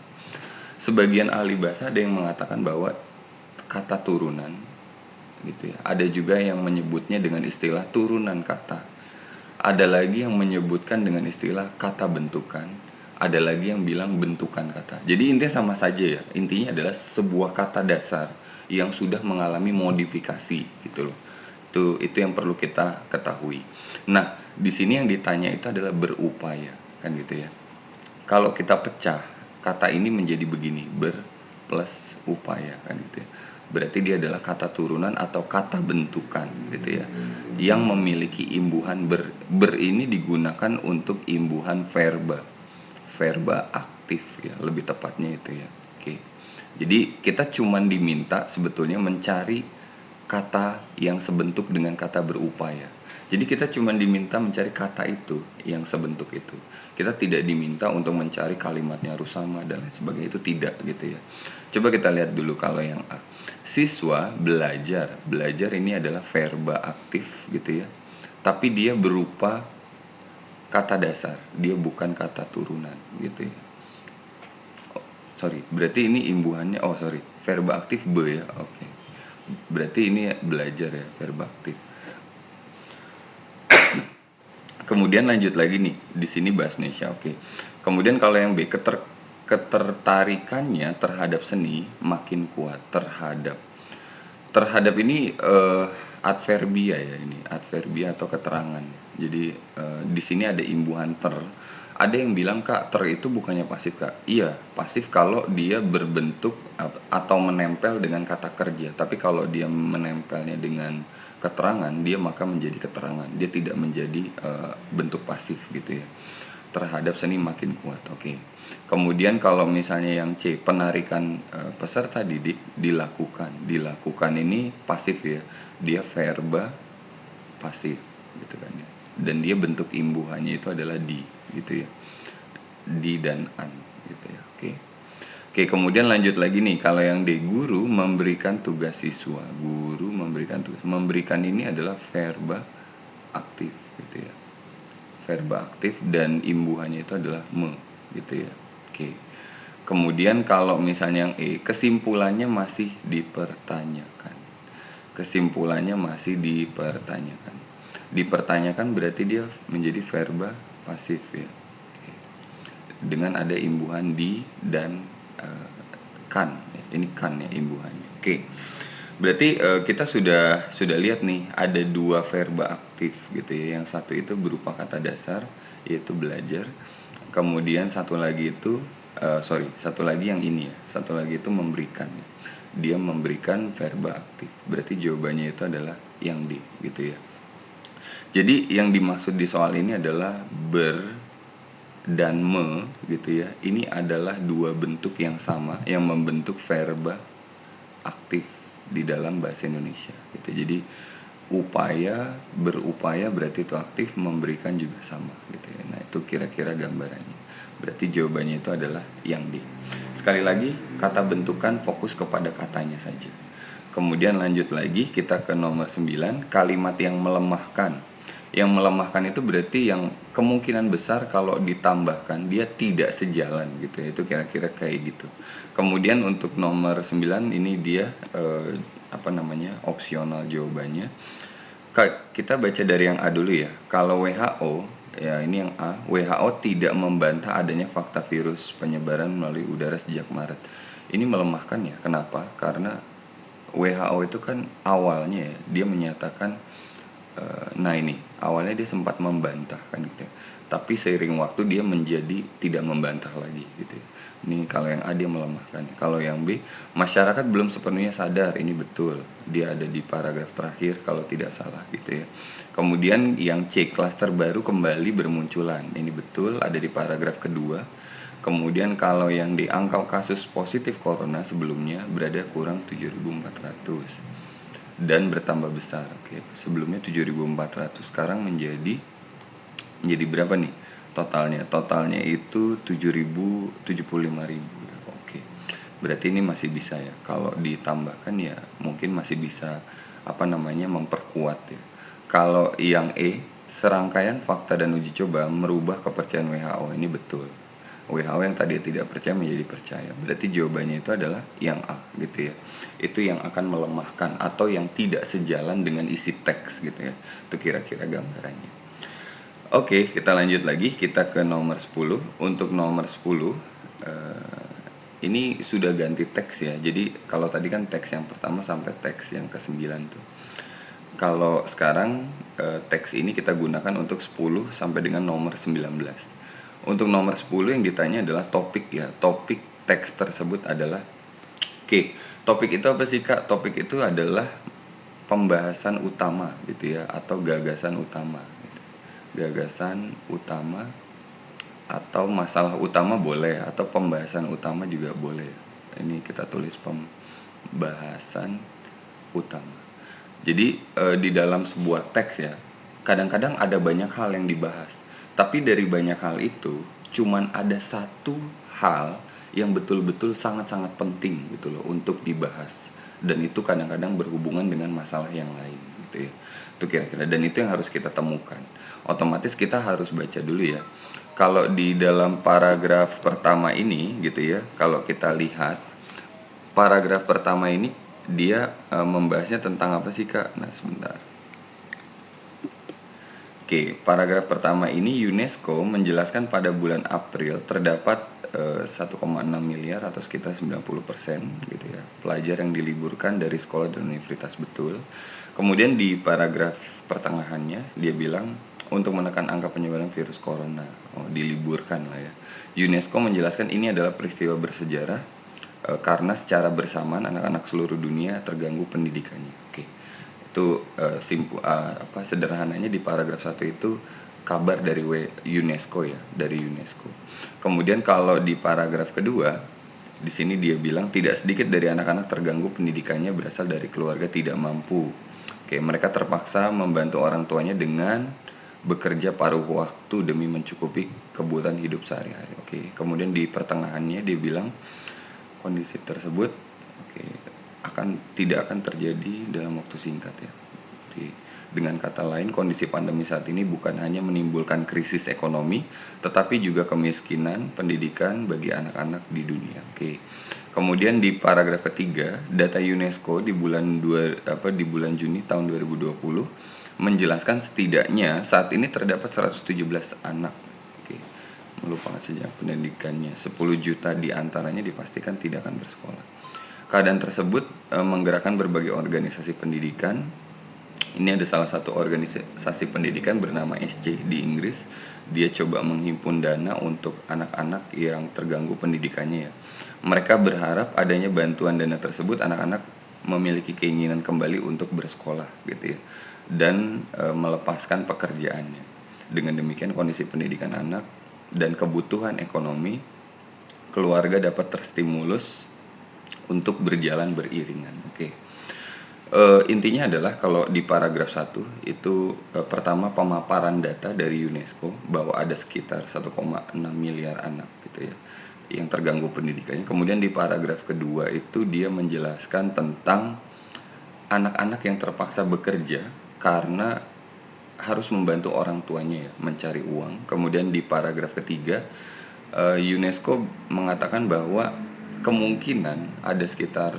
Sebagian ahli bahasa ada yang mengatakan bahwa kata turunan gitu ya. Ada juga yang menyebutnya dengan istilah turunan kata. Ada lagi yang menyebutkan dengan istilah kata bentukan. Ada lagi yang bilang bentukan kata. Jadi intinya sama saja ya. Intinya adalah sebuah kata dasar yang sudah mengalami modifikasi gitu loh. Itu yang perlu kita ketahui. Nah, di sini yang ditanya itu adalah berupaya kan gitu ya. Kalau kita pecah kata ini menjadi begini, ber plus upaya kan gitu ya. Berarti dia adalah kata turunan atau kata bentukan gitu ya, yang memiliki imbuhan ber ini digunakan untuk imbuhan verba aktif ya, lebih tepatnya itu ya. Oke, jadi kita cuman diminta sebetulnya mencari kata yang sebentuk dengan kata berupaya. Jadi kita cuma diminta mencari kata itu yang sebentuk itu. Kita tidak diminta untuk mencari kalimatnya harus sama dan lain sebagainya, itu tidak gitu ya. Coba kita lihat dulu kalau yang A. Siswa belajar. Belajar ini adalah verba aktif gitu ya. Tapi dia berupa kata dasar, dia bukan kata turunan gitu ya. Berarti ini imbuhannya, verba aktif be ya, oke. Berarti ini belajar ya, verba aktif. Kemudian lanjut lagi nih, di sini bahasa Indonesia, oke. Kemudian kalau yang B, ketertarikannya terhadap seni makin kuat. Terhadap ini adverbia ya, ini adverbia atau keterangan. Jadi di sini ada imbuhan ter. Ada yang bilang, Kak, ter itu bukannya pasif, Kak. Iya, pasif kalau dia berbentuk atau menempel dengan kata kerja. Tapi kalau dia menempelnya dengan keterangan, dia maka menjadi keterangan. Dia tidak menjadi bentuk pasif gitu ya. Terhadap seni makin kuat. Oke. Kemudian kalau misalnya yang C, penarikan peserta didik dilakukan. Dilakukan ini pasif ya. Dia verba pasif gitu kan ya. Dan dia bentuk imbuhannya itu adalah di gitu ya. Di dan an gitu ya. Oke. Oke, kemudian lanjut lagi nih, kalau yang D, guru memberikan tugas siswa. Guru memberikan tugas. Memberikan ini adalah verba aktif gitu ya. Verba aktif dan imbuhannya itu adalah me gitu ya. Oke. Kemudian kalau misalnya yang E, kesimpulannya masih dipertanyakan. Kesimpulannya masih dipertanyakan. Dipertanyakan berarti dia menjadi verba pasif ya. Oke. Dengan ada imbuhan di dan kan, ini kan ya imbuhannya. Oke. Berarti kita sudah lihat nih ada dua verba aktif gitu ya. Yang satu itu berupa kata dasar yaitu belajar. Kemudian satu lagi itu satu lagi yang ini ya. Satu lagi itu memberikan. Dia memberikan verba aktif. Berarti jawabannya itu adalah yang D gitu ya. Jadi yang dimaksud di soal ini adalah ber dan me gitu ya. Ini adalah dua bentuk yang sama yang membentuk verba aktif di dalam bahasa Indonesia gitu. Jadi berupaya berarti itu aktif, memberikan juga sama gitu ya. Nah, itu kira-kira gambarannya. Berarti jawabannya itu adalah yang D. Sekali lagi, kata bentukan fokus kepada katanya saja. Kemudian lanjut lagi kita ke nomor 9, kalimat yang melemahkan. Yang melemahkan itu berarti yang kemungkinan besar kalau ditambahkan dia tidak sejalan gitu ya. Itu kira-kira kayak gitu. Kemudian untuk nomor 9 ini dia opsional jawabannya. Kita baca dari yang A dulu ya. Kalau WHO, ya ini yang A, WHO tidak membantah adanya fakta virus penyebaran melalui udara sejak Maret. Ini melemahkan ya. Kenapa? Karena WHO itu kan awalnya ya, dia menyatakan nah ini awalnya dia sempat membantah kan gitu ya. Tapi seiring waktu dia menjadi tidak membantah lagi gitu ya. Ini kalau yang A dia melemahkan. Kalau yang B, masyarakat belum sepenuhnya sadar, ini betul. Dia ada di paragraf terakhir kalau tidak salah gitu ya. Kemudian yang C, klaster baru kembali bermunculan. Ini betul, ada di paragraf kedua. Kemudian kalau yang di angka kasus positif corona sebelumnya berada kurang 7.400 dan bertambah besar. Oke, sebelumnya 7.400, sekarang menjadi berapa nih totalnya? Totalnya itu 75.000 ya. Oke. Berarti ini masih bisa ya. Kalau ditambahkan ya mungkin masih bisa memperkuat ya. Kalau yang E, serangkaian fakta dan uji coba merubah kepercayaan WHO, ini betul. WHO yang tadi tidak percaya menjadi percaya. Berarti jawabannya itu adalah yang A gitu ya. Itu yang akan melemahkan atau yang tidak sejalan dengan isi teks gitu ya. Itu kira-kira gambarannya. Oke, kita lanjut lagi. Kita ke nomor 10. Untuk nomor 10 ini sudah ganti teks ya. Jadi kalau tadi kan teks yang pertama sampai teks yang ke-9 tuh. Kalau sekarang teks ini kita gunakan untuk 10 sampai dengan nomor 19. Untuk nomor 10 yang ditanya adalah topik ya. Topik teks tersebut adalah topik itu apa sih Kak? Topik itu adalah pembahasan utama gitu ya, atau gagasan utama gitu. Gagasan utama atau masalah utama boleh, atau pembahasan utama juga boleh. Ini kita tulis pembahasan utama. Jadi di dalam sebuah teks ya, kadang-kadang ada banyak hal yang dibahas. Tapi dari banyak hal itu, cuman ada satu hal yang betul-betul sangat-sangat penting gitu loh untuk dibahas. Dan itu kadang-kadang berhubungan dengan masalah yang lain gitu ya. Itu kira-kira, dan itu yang harus kita temukan. Otomatis kita harus baca dulu ya. Kalau di dalam paragraf pertama ini gitu ya, kalau kita lihat paragraf pertama ini dia membahasnya tentang apa sih Kak? Nah sebentar. Oke, paragraf pertama ini UNESCO menjelaskan pada bulan April terdapat 1,6 miliar atau sekitar 90% gitu ya pelajar yang diliburkan dari sekolah dan universitas, betul. Kemudian di paragraf pertengahannya dia bilang untuk menekan angka penyebaran virus corona, diliburkan lah ya. UNESCO menjelaskan ini adalah peristiwa bersejarah karena secara bersamaan anak-anak seluruh dunia terganggu pendidikannya. Oke. Itu sederhananya di paragraf 1 itu kabar dari UNESCO ya, dari UNESCO. Kemudian kalau di paragraf kedua, di sini dia bilang tidak sedikit dari anak-anak terganggu pendidikannya berasal dari keluarga tidak mampu. Oke, mereka terpaksa membantu orang tuanya dengan bekerja paruh waktu demi mencukupi kebutuhan hidup sehari-hari. Oke, kemudian di pertengahannya dia bilang kondisi tersebut tidak akan terjadi dalam waktu singkat ya. Jadi, dengan kata lain, kondisi pandemi saat ini bukan hanya menimbulkan krisis ekonomi, tetapi juga kemiskinan pendidikan bagi anak-anak di dunia. Oke. Kemudian di paragraf ketiga, data UNESCO di bulan Juni tahun 2020 menjelaskan setidaknya saat ini terdapat 117 anak melupakan sejak pendidikannya. 10 juta di antaranya dipastikan tidak akan bersekolah. Keadaan tersebut menggerakkan berbagai organisasi pendidikan. Ini ada salah satu organisasi pendidikan bernama SC di Inggris. Dia coba menghimpun dana untuk anak-anak yang terganggu pendidikannya ya. Mereka berharap adanya bantuan dana tersebut anak-anak memiliki keinginan kembali untuk bersekolah gitu ya. Dan melepaskan pekerjaannya. Dengan demikian kondisi pendidikan anak dan kebutuhan ekonomi keluarga dapat terstimulus untuk berjalan beriringan. Oke. Intinya adalah kalau di paragraf 1 itu pertama pemaparan data dari UNESCO bahwa ada sekitar 1,6 miliar anak gitu ya yang terganggu pendidikannya. Kemudian di paragraf kedua itu dia menjelaskan tentang anak-anak yang terpaksa bekerja karena harus membantu orang tuanya ya mencari uang. Kemudian di paragraf ketiga UNESCO mengatakan bahwa kemungkinan ada sekitar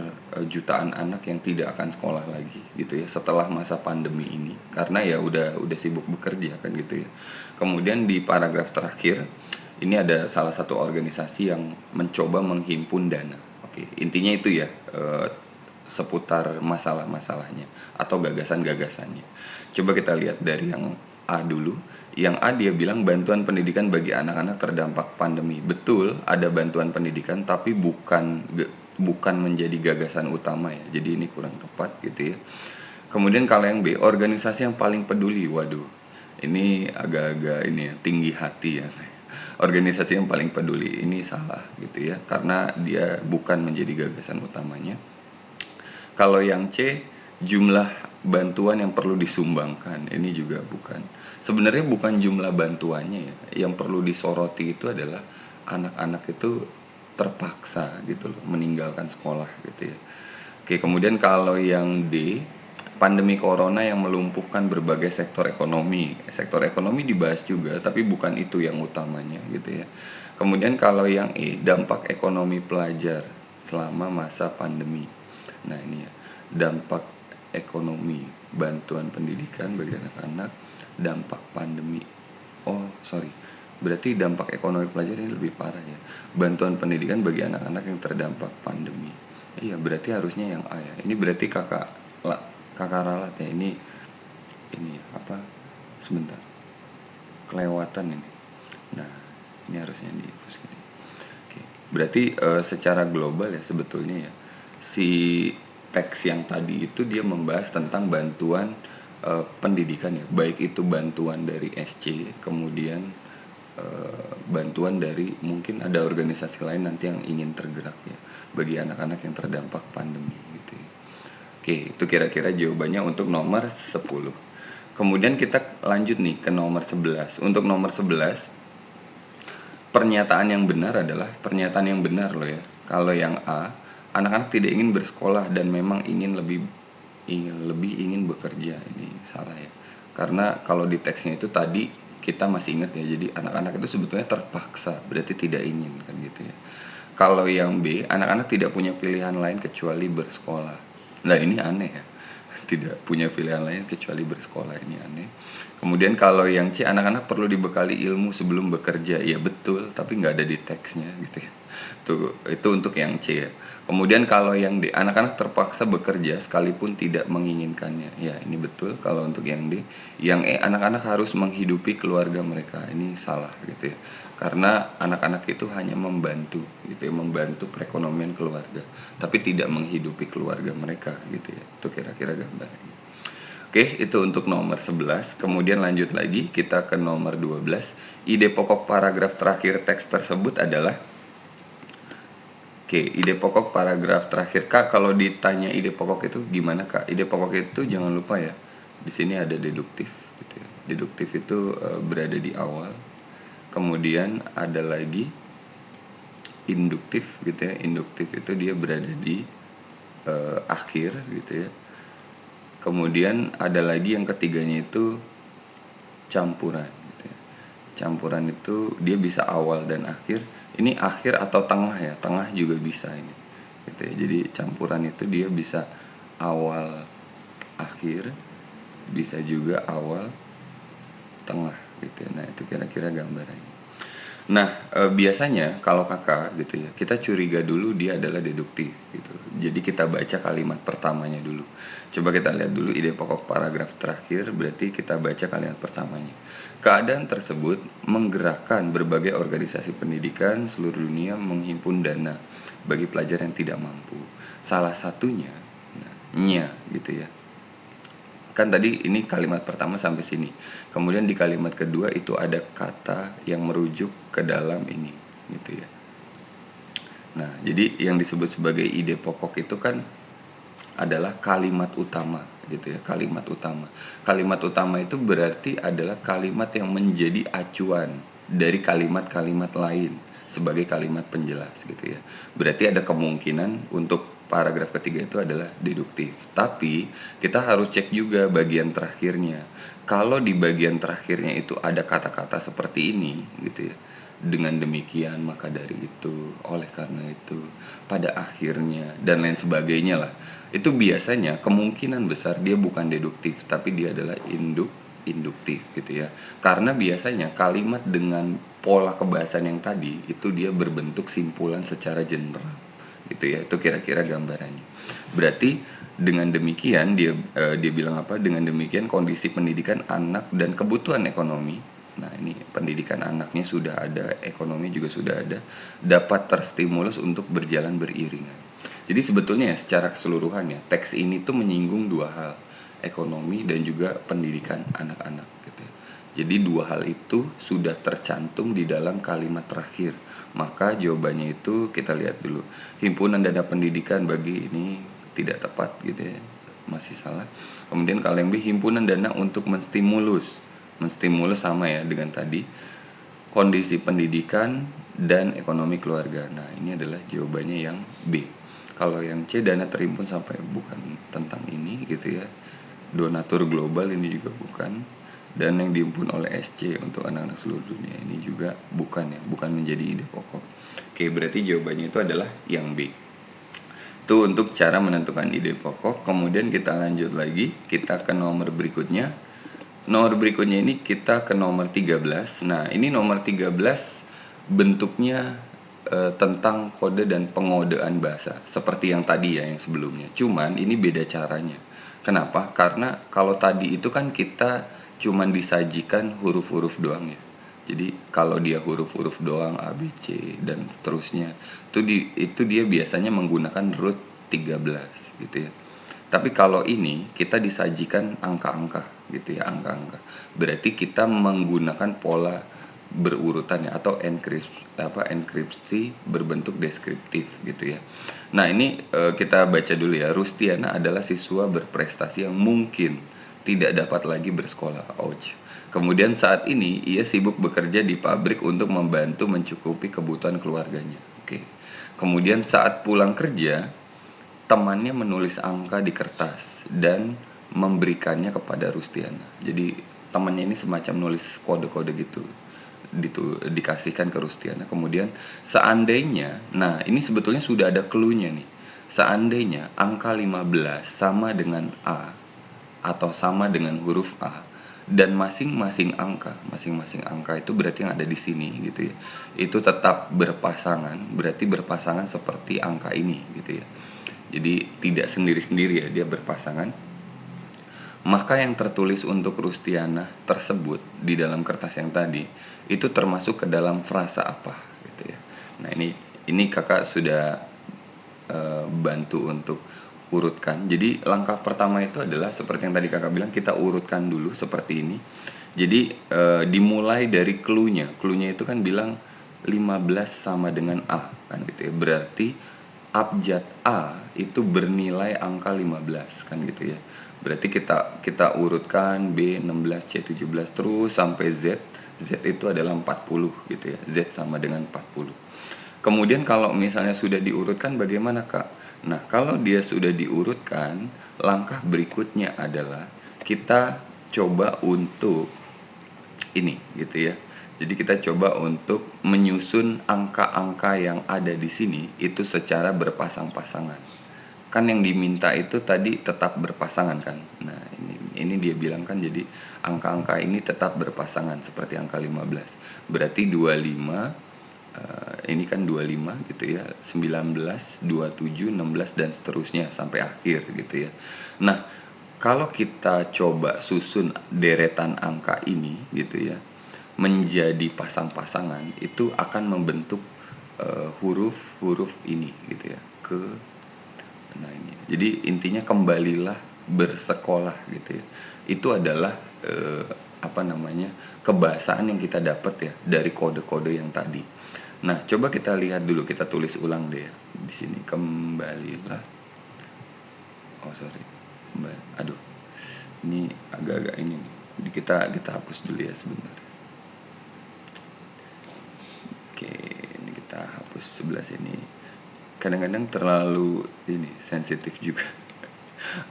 jutaan anak yang tidak akan sekolah lagi gitu ya setelah masa pandemi ini karena ya udah sibuk bekerja kan gitu ya. Kemudian di paragraf terakhir ini ada salah satu organisasi yang mencoba menghimpun dana. Oke, intinya itu ya seputar masalah-masalahnya atau gagasan-gagasannya. Coba kita lihat dari yang A dulu. Yang A dia bilang bantuan pendidikan bagi anak-anak terdampak pandemi. Betul, ada bantuan pendidikan tapi bukan menjadi gagasan utama ya. Jadi ini kurang tepat gitu ya. Kemudian kalau yang B, organisasi yang paling peduli. Waduh. Ini agak-agak ini ya, tinggi hati ya. Organisasi yang paling peduli ini salah gitu ya. Karena dia bukan menjadi gagasan utamanya. Kalau yang C, jumlah bantuan yang perlu disumbangkan, ini juga bukan. Sebenarnya bukan jumlah bantuannya ya, yang perlu disoroti itu adalah anak-anak itu terpaksa gitu loh, meninggalkan sekolah gitu ya. Oke, kemudian kalau yang D, pandemi corona yang melumpuhkan berbagai sektor ekonomi. Sektor ekonomi dibahas juga, tapi bukan itu yang utamanya gitu ya. Kemudian kalau yang E, dampak ekonomi pelajar selama masa pandemi. Nah ini ya, dampak ekonomi, bantuan pendidikan bagi anak-anak, dampak pandemi. Oh sorry, berarti dampak ekonomi pelajar ini lebih parah ya. Bantuan pendidikan bagi anak-anak yang terdampak pandemi. Iya berarti harusnya yang A ya. Ini berarti kakak ralat ya. Ini ya apa? Sebentar, kelewatan ini. Nah ini harusnya dihapus gini. Oke, berarti secara global ya sebetulnya ya si teks yang tadi itu dia membahas tentang bantuan pendidikan ya, baik itu bantuan dari SC, kemudian bantuan dari mungkin ada organisasi lain nanti yang ingin tergerak ya bagi anak-anak yang terdampak pandemi gitu ya. Oke, itu kira-kira jawabannya untuk nomor 10. Kemudian kita lanjut nih ke nomor 11. Untuk nomor 11 pernyataan yang benar adalah pernyataan yang benar loh ya. Kalau yang A, anak-anak tidak ingin bersekolah dan memang lebih ingin bekerja. Ini salah ya. Karena kalau di teksnya itu tadi kita masih ingat ya. Jadi anak-anak itu sebetulnya terpaksa, berarti tidak ingin kan gitu ya. Kalau yang B, anak-anak tidak punya pilihan lain kecuali bersekolah. Nah ini aneh ya. Tidak punya pilihan lain kecuali bersekolah, ini aneh. Kemudian kalau yang C, anak-anak perlu dibekali ilmu sebelum bekerja. Iya betul, tapi nggak ada di teksnya gitu ya. Itu untuk yang C ya. Kemudian kalau yang D, anak-anak terpaksa bekerja sekalipun tidak menginginkannya. Ya ini betul kalau untuk yang D. Yang E, anak-anak harus menghidupi keluarga mereka. Ini salah gitu ya. Karena anak-anak itu hanya membantu gitu ya, membantu perekonomian keluarga, tapi tidak menghidupi keluarga mereka gitu ya. Itu kira-kira gambarannya. Oke, itu untuk nomor 11. Kemudian lanjut lagi, kita ke nomor 12. Ide pokok paragraf terakhir teks tersebut adalah ide pokok paragraf terakhir. Kak, kalau ditanya ide pokok itu gimana, Kak? Ide pokok itu jangan lupa ya. Di sini ada deduktif gitu ya. Deduktif itu berada di awal. Kemudian ada lagi induktif gitu ya. Induktif itu dia berada di akhir gitu ya. Kemudian ada lagi yang ketiganya itu campuran gitu ya. Campuran itu dia bisa awal dan akhir. Ini akhir atau tengah ya, tengah juga bisa ini gitu ya. Jadi campuran itu dia bisa awal akhir, bisa juga awal tengah gitu ya. Nah itu kira-kira gambarannya. Nah, biasanya kalau Kakak gitu ya, kita curiga dulu dia adalah deduktif gitu. Jadi kita baca kalimat pertamanya dulu. Coba kita lihat dulu ide pokok paragraf terakhir, berarti kita baca kalimat pertamanya. Keadaan tersebut menggerakkan berbagai organisasi pendidikan seluruh dunia menghimpun dana bagi pelajar yang tidak mampu. Salah satunya, nah, nya gitu ya. Kan tadi ini kalimat pertama sampai sini. Kemudian di kalimat kedua itu ada kata yang merujuk ke dalam ini, gitu ya. Nah, jadi yang disebut sebagai ide pokok itu kan adalah kalimat utama, gitu ya, kalimat utama. Kalimat utama itu berarti adalah kalimat yang menjadi acuan dari kalimat-kalimat lain sebagai kalimat penjelas, gitu ya. Berarti ada kemungkinan untuk paragraf ketiga itu adalah deduktif. Tapi kita harus cek juga bagian terakhirnya. Kalau di bagian terakhirnya itu ada kata-kata seperti ini, gitu ya. Dengan demikian, maka dari itu, oleh karena itu, pada akhirnya, dan lain sebagainya lah. Itu biasanya kemungkinan besar dia bukan deduktif, tapi dia adalah induktif gitu ya. Karena biasanya kalimat dengan pola kebahasan yang tadi, itu dia berbentuk simpulan secara general gitu ya. Itu kira-kira gambarannya. Berarti dengan demikian dia bilang apa? Dengan demikian kondisi pendidikan anak dan kebutuhan ekonomi. Nah, ini pendidikan anaknya sudah ada, ekonomi juga sudah ada, dapat terstimulus untuk berjalan beriringan. Jadi sebetulnya ya, secara keseluruhannya teks ini tuh menyinggung dua hal, ekonomi dan juga pendidikan anak-anak gitu ya. Jadi dua hal itu sudah tercantum di dalam kalimat terakhir. Maka jawabannya itu kita lihat dulu. Himpunan dana pendidikan bagi ini tidak tepat gitu ya. Masih salah. Kemudian kalau yang B, himpunan dana untuk menstimulus sama ya dengan tadi kondisi pendidikan dan ekonomi keluarga. Nah, ini adalah jawabannya yang B. Kalau yang C, dana terhimpun sampai, bukan tentang ini gitu ya. Donatur global ini juga bukan. Dan yang dihimpun oleh SC untuk anak-anak seluruh dunia ini juga bukan ya, bukan menjadi ide pokok. Oke, berarti jawabannya itu adalah yang B. Itu untuk cara menentukan ide pokok. Kemudian kita lanjut lagi, kita ke nomor berikutnya. Nomor berikutnya ini kita ke nomor 13. Nah, ini nomor 13 bentuknya tentang kode dan pengodean bahasa. Seperti yang tadi ya, yang sebelumnya. Cuman ini beda caranya. Kenapa? Karena kalau tadi itu kan kita cuman disajikan huruf-huruf doang ya. Jadi kalau dia huruf-huruf doang A, B, C dan seterusnya, itu dia biasanya menggunakan root 13 gitu ya. Tapi kalau ini kita disajikan angka-angka gitu ya, angka-angka. Berarti kita menggunakan pola berurutan ya, atau enkripsi berbentuk deskriptif gitu ya. Nah, ini kita baca dulu ya. Rustiana adalah siswa berprestasi yang mungkin tidak dapat lagi bersekolah. Ouch. Kemudian saat ini ia sibuk bekerja di pabrik untuk membantu mencukupi kebutuhan keluarganya. Oke. Kemudian saat pulang kerja, temannya menulis angka di kertas dan memberikannya kepada Rustiana. Jadi temannya ini semacam nulis kode-kode gitu, dikasihkan ke Rustiana. Kemudian seandainya, nah ini sebetulnya sudah ada clue-nya nih. Seandainya angka 15 sama dengan A atau sama dengan huruf A, dan masing-masing angka itu berarti yang ada di sini gitu ya, itu tetap berpasangan, berarti berpasangan seperti angka ini gitu ya. Jadi tidak sendiri-sendiri ya, dia berpasangan. Maka yang tertulis untuk Rustiana tersebut di dalam kertas yang tadi itu termasuk ke dalam frasa apa gitu ya. Nah, ini kakak sudah bantu untuk urutkan. Jadi langkah pertama itu adalah seperti yang tadi kakak bilang, kita urutkan dulu seperti ini. Jadi dimulai dari clue-nya. Clue-nya itu kan bilang 15 sama dengan A kan gitu ya. Berarti abjad A itu bernilai angka 15 kan gitu ya. Berarti kita urutkan B 16, C 17 terus sampai Z. Z itu adalah 40 gitu ya. Z sama dengan 40. Kemudian kalau misalnya sudah diurutkan bagaimana Kak? Nah, kalau dia sudah diurutkan, langkah berikutnya adalah kita coba untuk ini gitu ya. Jadi kita coba untuk menyusun angka-angka yang ada di sini itu secara berpasang-pasangan. kan yang diminta itu tadi tetap berpasangan kan. Nah, ini dia bilang kan, jadi angka-angka ini tetap berpasangan seperti angka 15. Berarti 25, ini kan 25 gitu ya, 19, 27, 16 dan seterusnya sampai akhir gitu ya. Nah, kalau kita coba susun deretan angka ini gitu ya menjadi pasang-pasangan, itu akan membentuk huruf-huruf ini gitu ya. Nah ini, jadi intinya kembalilah bersekolah gitu ya. Itu adalah kebahasaan yang kita dapat ya dari kode-kode yang tadi. Nah, coba kita lihat dulu, kita tulis ulang deh ya. Di sini kembalilah. Oh sorry, aduh, ini agak-agak ini nih. Kita hapus dulu ya sebentar. Oke, ini kita hapus sebelah sini. Kadang-kadang terlalu ini sensitif juga.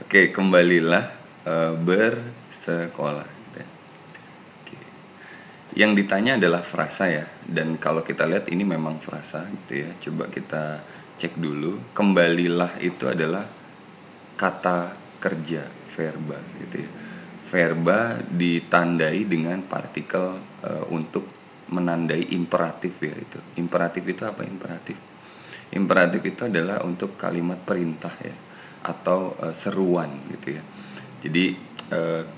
Oke, kembalilah bersekolah. Oke. Yang ditanya adalah frasa ya, dan kalau kita lihat ini memang frasa gitu ya. Coba kita cek dulu. Kembalilah itu adalah kata kerja, verba gitu ya. Verba ditandai dengan partikel untuk menandai imperatif ya itu. Imperatif itu apa imperatif? Imperatif itu adalah untuk kalimat perintah ya, atau seruan gitu ya. Jadi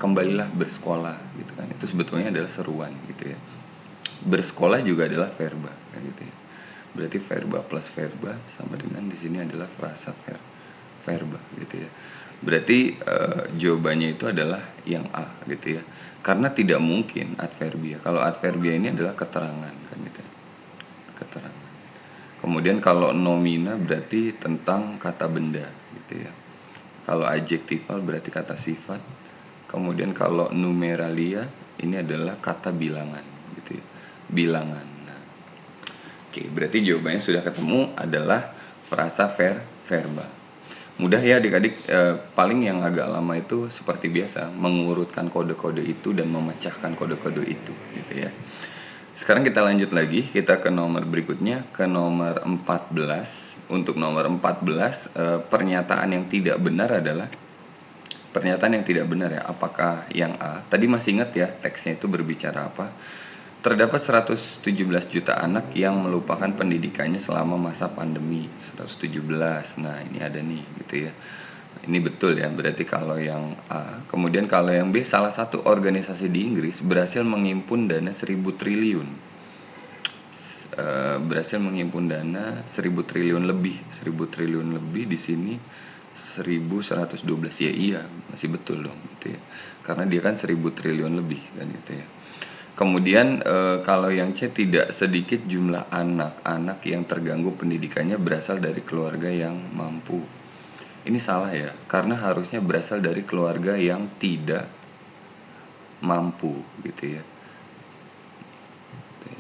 kembalilah bersekolah gitu kan. Itu sebetulnya adalah seruan gitu ya. Bersekolah juga adalah verba kan gitu ya. Berarti verba plus verba sama dengan di sini adalah frasa verba gitu ya. Berarti jawabannya itu adalah yang A gitu ya. Karena tidak mungkin adverbia. Kalau adverbia ini adalah keterangan kan gitu ya. Keterangan. Kemudian kalau nomina berarti tentang kata benda gitu ya. Kalau adjektival berarti kata sifat. Kemudian kalau numeralia ini adalah kata bilangan gitu ya. Bilangan. Nah, oke, berarti jawabannya sudah ketemu adalah frasa verba. Mudah ya adik-adik, paling yang agak lama itu seperti biasa mengurutkan kode-kode itu dan memecahkan kode-kode itu gitu ya. Sekarang kita lanjut lagi, kita ke nomor berikutnya, ke nomor 14. Untuk nomor 14, pernyataan yang tidak benar adalah pernyataan yang tidak benar ya. Apakah yang A? Tadi masih ingat ya teksnya itu berbicara apa? Terdapat 117 juta anak yang melupakan pendidikannya selama masa pandemi. 117. Nah, ini ada nih gitu ya. Ini betul ya, berarti kalau yang A. Kemudian kalau yang B, salah satu organisasi di Inggris berhasil menghimpun dana 1000 triliun. Berhasil menghimpun dana 1000 triliun lebih. 1000 triliun lebih di sini 1112. Ya iya, masih betul dong gitu ya. Karena dia kan 1000 triliun lebih kan gitu ya. Kemudian kalau yang C, tidak sedikit jumlah anak-anak yang terganggu pendidikannya berasal dari keluarga yang mampu. Ini salah ya, karena harusnya berasal dari keluarga yang tidak mampu gitu ya.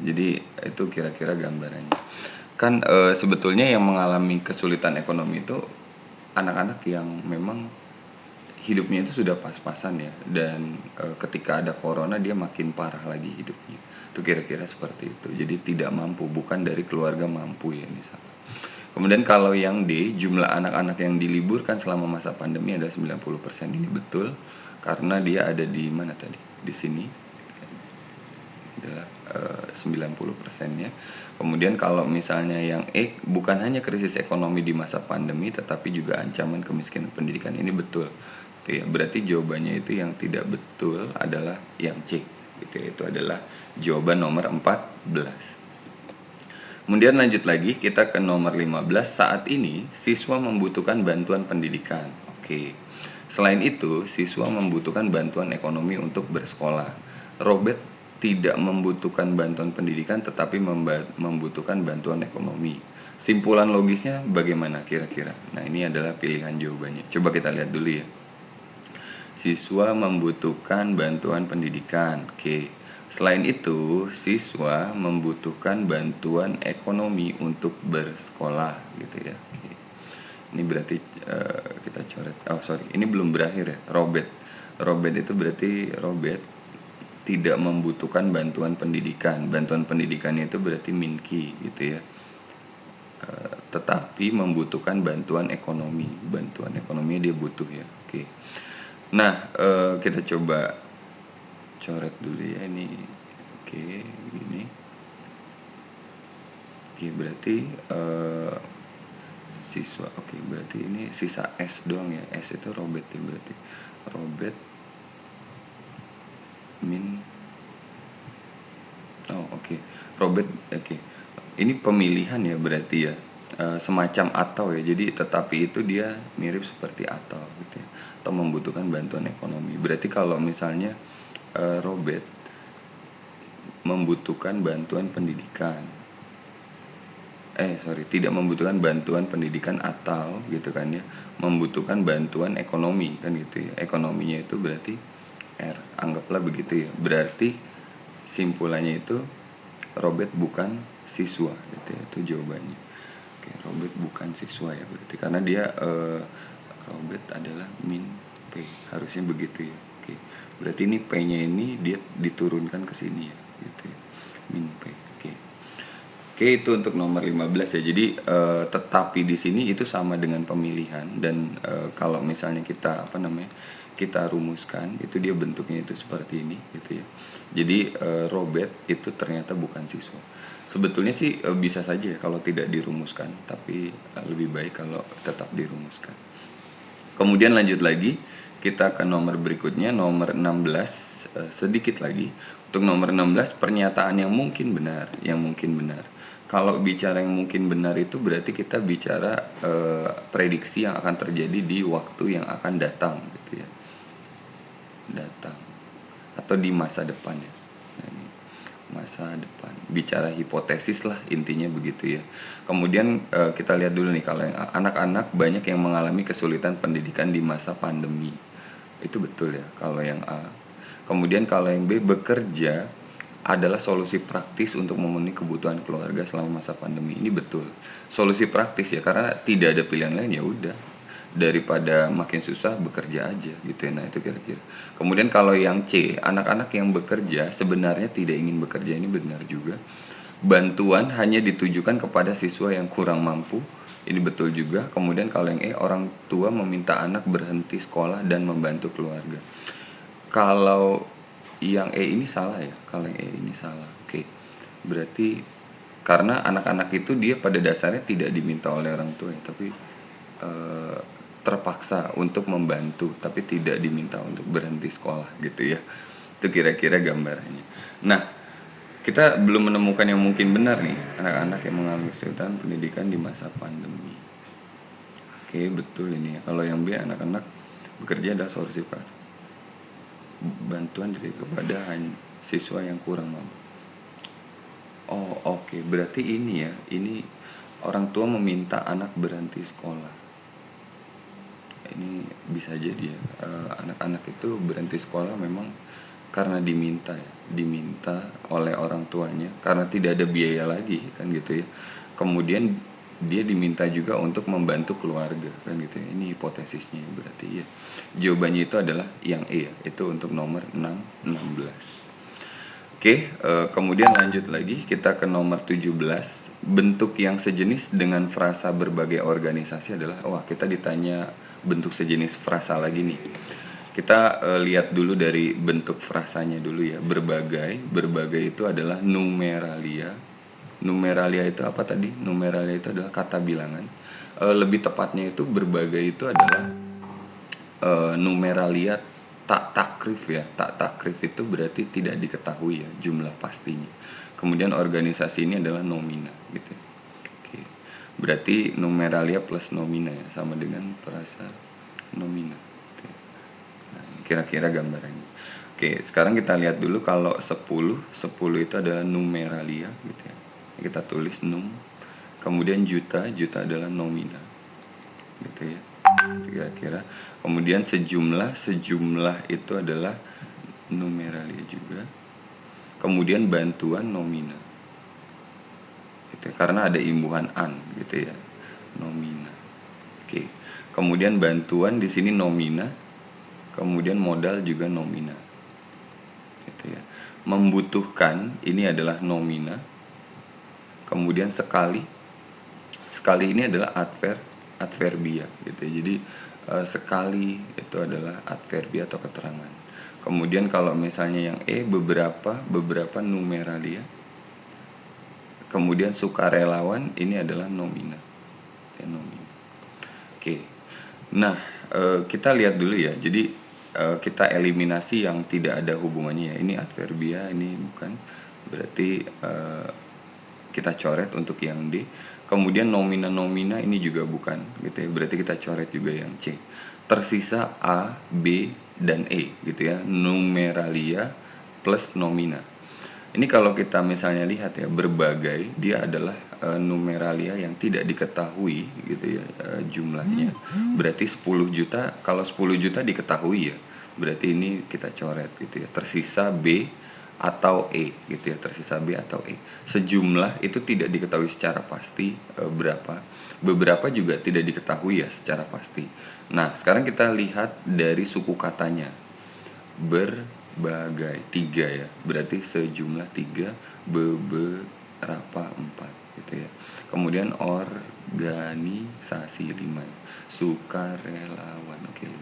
Jadi itu kira-kira gambarannya. Kan sebetulnya yang mengalami kesulitan ekonomi itu anak-anak yang memang hidupnya itu sudah pas-pasan ya, dan ketika ada corona dia makin parah lagi hidupnya. Itu kira-kira seperti itu. Jadi tidak mampu, bukan dari keluarga mampu ya misalnya. Kemudian kalau yang D, jumlah anak-anak yang diliburkan selama masa pandemi ada 90%. Ini betul karena dia ada di mana tadi? Di sini adalah 90%-nya. Kemudian kalau misalnya yang E, bukan hanya krisis ekonomi di masa pandemi tetapi juga ancaman kemiskinan pendidikan. Ini betul. Ya, berarti jawabannya itu yang tidak betul adalah yang C gitu ya. Itu adalah jawaban nomor 14. Kemudian lanjut lagi, kita ke nomor 15. Saat ini siswa membutuhkan bantuan pendidikan. Oke. Selain itu, siswa membutuhkan bantuan ekonomi untuk bersekolah. Robert tidak membutuhkan bantuan pendidikan tetapi membutuhkan bantuan ekonomi. Simpulan logisnya bagaimana kira-kira? Nah, ini adalah pilihan jawabannya. Coba kita lihat dulu ya. Siswa membutuhkan bantuan pendidikan. Oke. Selain itu, siswa membutuhkan bantuan ekonomi untuk bersekolah gitu ya. Oke. Ini berarti kita coret. Oh, sorry. Ini belum berakhir ya. Robert itu berarti Robert tidak membutuhkan bantuan pendidikan. Bantuan pendidikannya itu berarti Minki gitu ya. tetapi membutuhkan bantuan ekonomi. Bantuan ekonomi dia butuh ya. Oke. Nah, kita coba coret dulu ya ini. Oke, gini. Oke, berarti siswa. Oke, berarti ini sisa S doang ya. S itu Robert ya berarti. Robert min. Oh, oke. Robert, oke. Ini pemilihan ya berarti ya. Semacam atau ya. Jadi tetapi itu dia mirip seperti atau gitu ya. Atau membutuhkan bantuan ekonomi. Berarti kalau misalnya Robert membutuhkan bantuan pendidikan. Tidak membutuhkan bantuan pendidikan atau gitu kan ya, membutuhkan bantuan ekonomi kan gitu ya. Ekonominya itu berarti R, anggaplah begitu ya. Berarti simpulannya itu Robert bukan siswa gitu ya, itu jawabannya. Oke, Robert bukan siswa ya berarti karena dia Robert adalah min P, harusnya begitu ya. Oke, berarti ini P-nya ini dia diturunkan ke sini ya gitu ya, min P. Oke, itu untuk nomor 15 ya. Jadi tetapi di sini itu sama dengan pemilihan dan kalau misalnya kita kita rumuskan itu dia bentuknya itu seperti ini gitu ya. Jadi Robert itu ternyata bukan siswa. Sebetulnya sih bisa saja ya kalau tidak dirumuskan, tapi lebih baik kalau tetap dirumuskan. Kemudian lanjut lagi, kita ke nomor berikutnya, nomor 16, sedikit lagi. Untuk nomor 16, pernyataan yang mungkin benar, Kalau bicara yang mungkin benar itu berarti kita bicara prediksi yang akan terjadi di waktu yang akan datang gitu ya. Datang atau di masa depan ya. Nah, ini masa depan. Bicara hipotesis lah intinya begitu ya. Kemudian kita lihat dulu nih kalau yang anak-anak banyak yang mengalami kesulitan pendidikan di masa pandemi. Itu betul ya kalau yang A. Kemudian kalau yang B, bekerja adalah solusi praktis untuk memenuhi kebutuhan keluarga selama masa pandemi. Ini betul. Solusi praktis ya karena tidak ada pilihan lain, ya udah. Daripada makin susah bekerja aja gitu ya. Nah, itu kira-kira. Kemudian kalau yang C, anak-anak yang bekerja sebenarnya tidak ingin bekerja, ini benar juga. Bantuan hanya ditujukan kepada siswa yang kurang mampu. Ini betul juga. Kemudian kalau yang E, orang tua meminta anak berhenti sekolah dan membantu keluarga. Kalau yang E ini salah ya, kalau yang E ini salah. Oke, berarti karena anak-anak itu dia pada dasarnya tidak diminta oleh orang tua ya, tapi terpaksa untuk membantu, tapi tidak diminta untuk berhenti sekolah gitu ya. Itu kira-kira gambarannya. Nah, kita belum menemukan yang mungkin benar nih, anak-anak yang mengalami kesulitan pendidikan di masa pandemi. Oke, betul ini ya. Kalau yang B, anak-anak bekerja adalah solusi praktis. Bantuan dari kepada siswa yang kurang mampu. Oh, oke. Berarti ini ya, ini orang tua meminta anak berhenti sekolah. Ini bisa jadi ya, anak-anak itu berhenti sekolah memang karena diminta ya, diminta oleh orang tuanya karena tidak ada biaya lagi kan gitu ya. Kemudian dia diminta juga untuk membantu keluarga kan gitu ya. Ini hipotesisnya berarti ya. Jawabannya itu adalah yang E ya, itu untuk nomor 16. Oke, kemudian lanjut lagi kita ke nomor 17. Bentuk yang sejenis dengan frasa berbagai organisasi adalah, kita ditanya bentuk sejenis frasa lagi nih. Kita lihat dulu dari bentuk frasanya dulu ya. Berbagai itu adalah numeralia. Numeralia itu apa tadi? Numeralia itu adalah kata bilangan. Lebih tepatnya itu berbagai itu adalah numeralia tak takrif ya. Tak takrif itu berarti tidak diketahui ya jumlah pastinya. Kemudian organisasi ini adalah nomina gitu ya. Oke. Berarti numeralia plus nomina ya, sama dengan frasa nomina. Gitu ya. Nah, kira-kira gambarannya. Oke, sekarang kita lihat dulu kalau 10 itu adalah numeralia gitu ya. Kita tulis num. Kemudian juta adalah nomina. Gitu ya. Itu kira-kira. Kemudian sejumlah itu adalah numeralia juga. Kemudian bantuan nomina. Gitu ya. Karena ada imbuhan an gitu ya. Nomina. Oke. Kemudian bantuan di sini nomina. Kemudian modal juga nomina. Gitu ya. Membutuhkan ini adalah nomina. Kemudian sekali Sekali ini adalah adverbia gitu ya. Jadi sekali itu adalah adverbia atau keterangan. Kemudian kalau misalnya yang beberapa numeralia. Kemudian sukarelawan ini adalah nomina. Ya, nomina. Oke. Nah, kita lihat dulu ya. Jadi kita eliminasi yang tidak ada hubungannya ya. Ini adverbia, ini bukan. Berarti kita coret untuk yang D. Kemudian nomina-nomina ini juga bukan gitu ya. Berarti kita coret juga yang C. Tersisa A, B, dan E gitu ya. Numeralia plus nomina. Ini kalau kita misalnya lihat ya, berbagai dia adalah numeralia yang tidak diketahui gitu ya jumlahnya. Berarti 10 juta, kalau 10 juta diketahui ya. Berarti ini kita coret gitu ya. Tersisa B atau E gitu ya, tersisa B atau E. Sejumlah itu tidak diketahui secara pasti berapa. Beberapa juga tidak diketahui ya secara pasti. Nah, sekarang kita lihat dari suku katanya. Berbagai, 3 ya. Berarti sejumlah 3, beberapa 4 gitu ya. Kemudian organisasi 5 ya. Sukarelawan oke 5.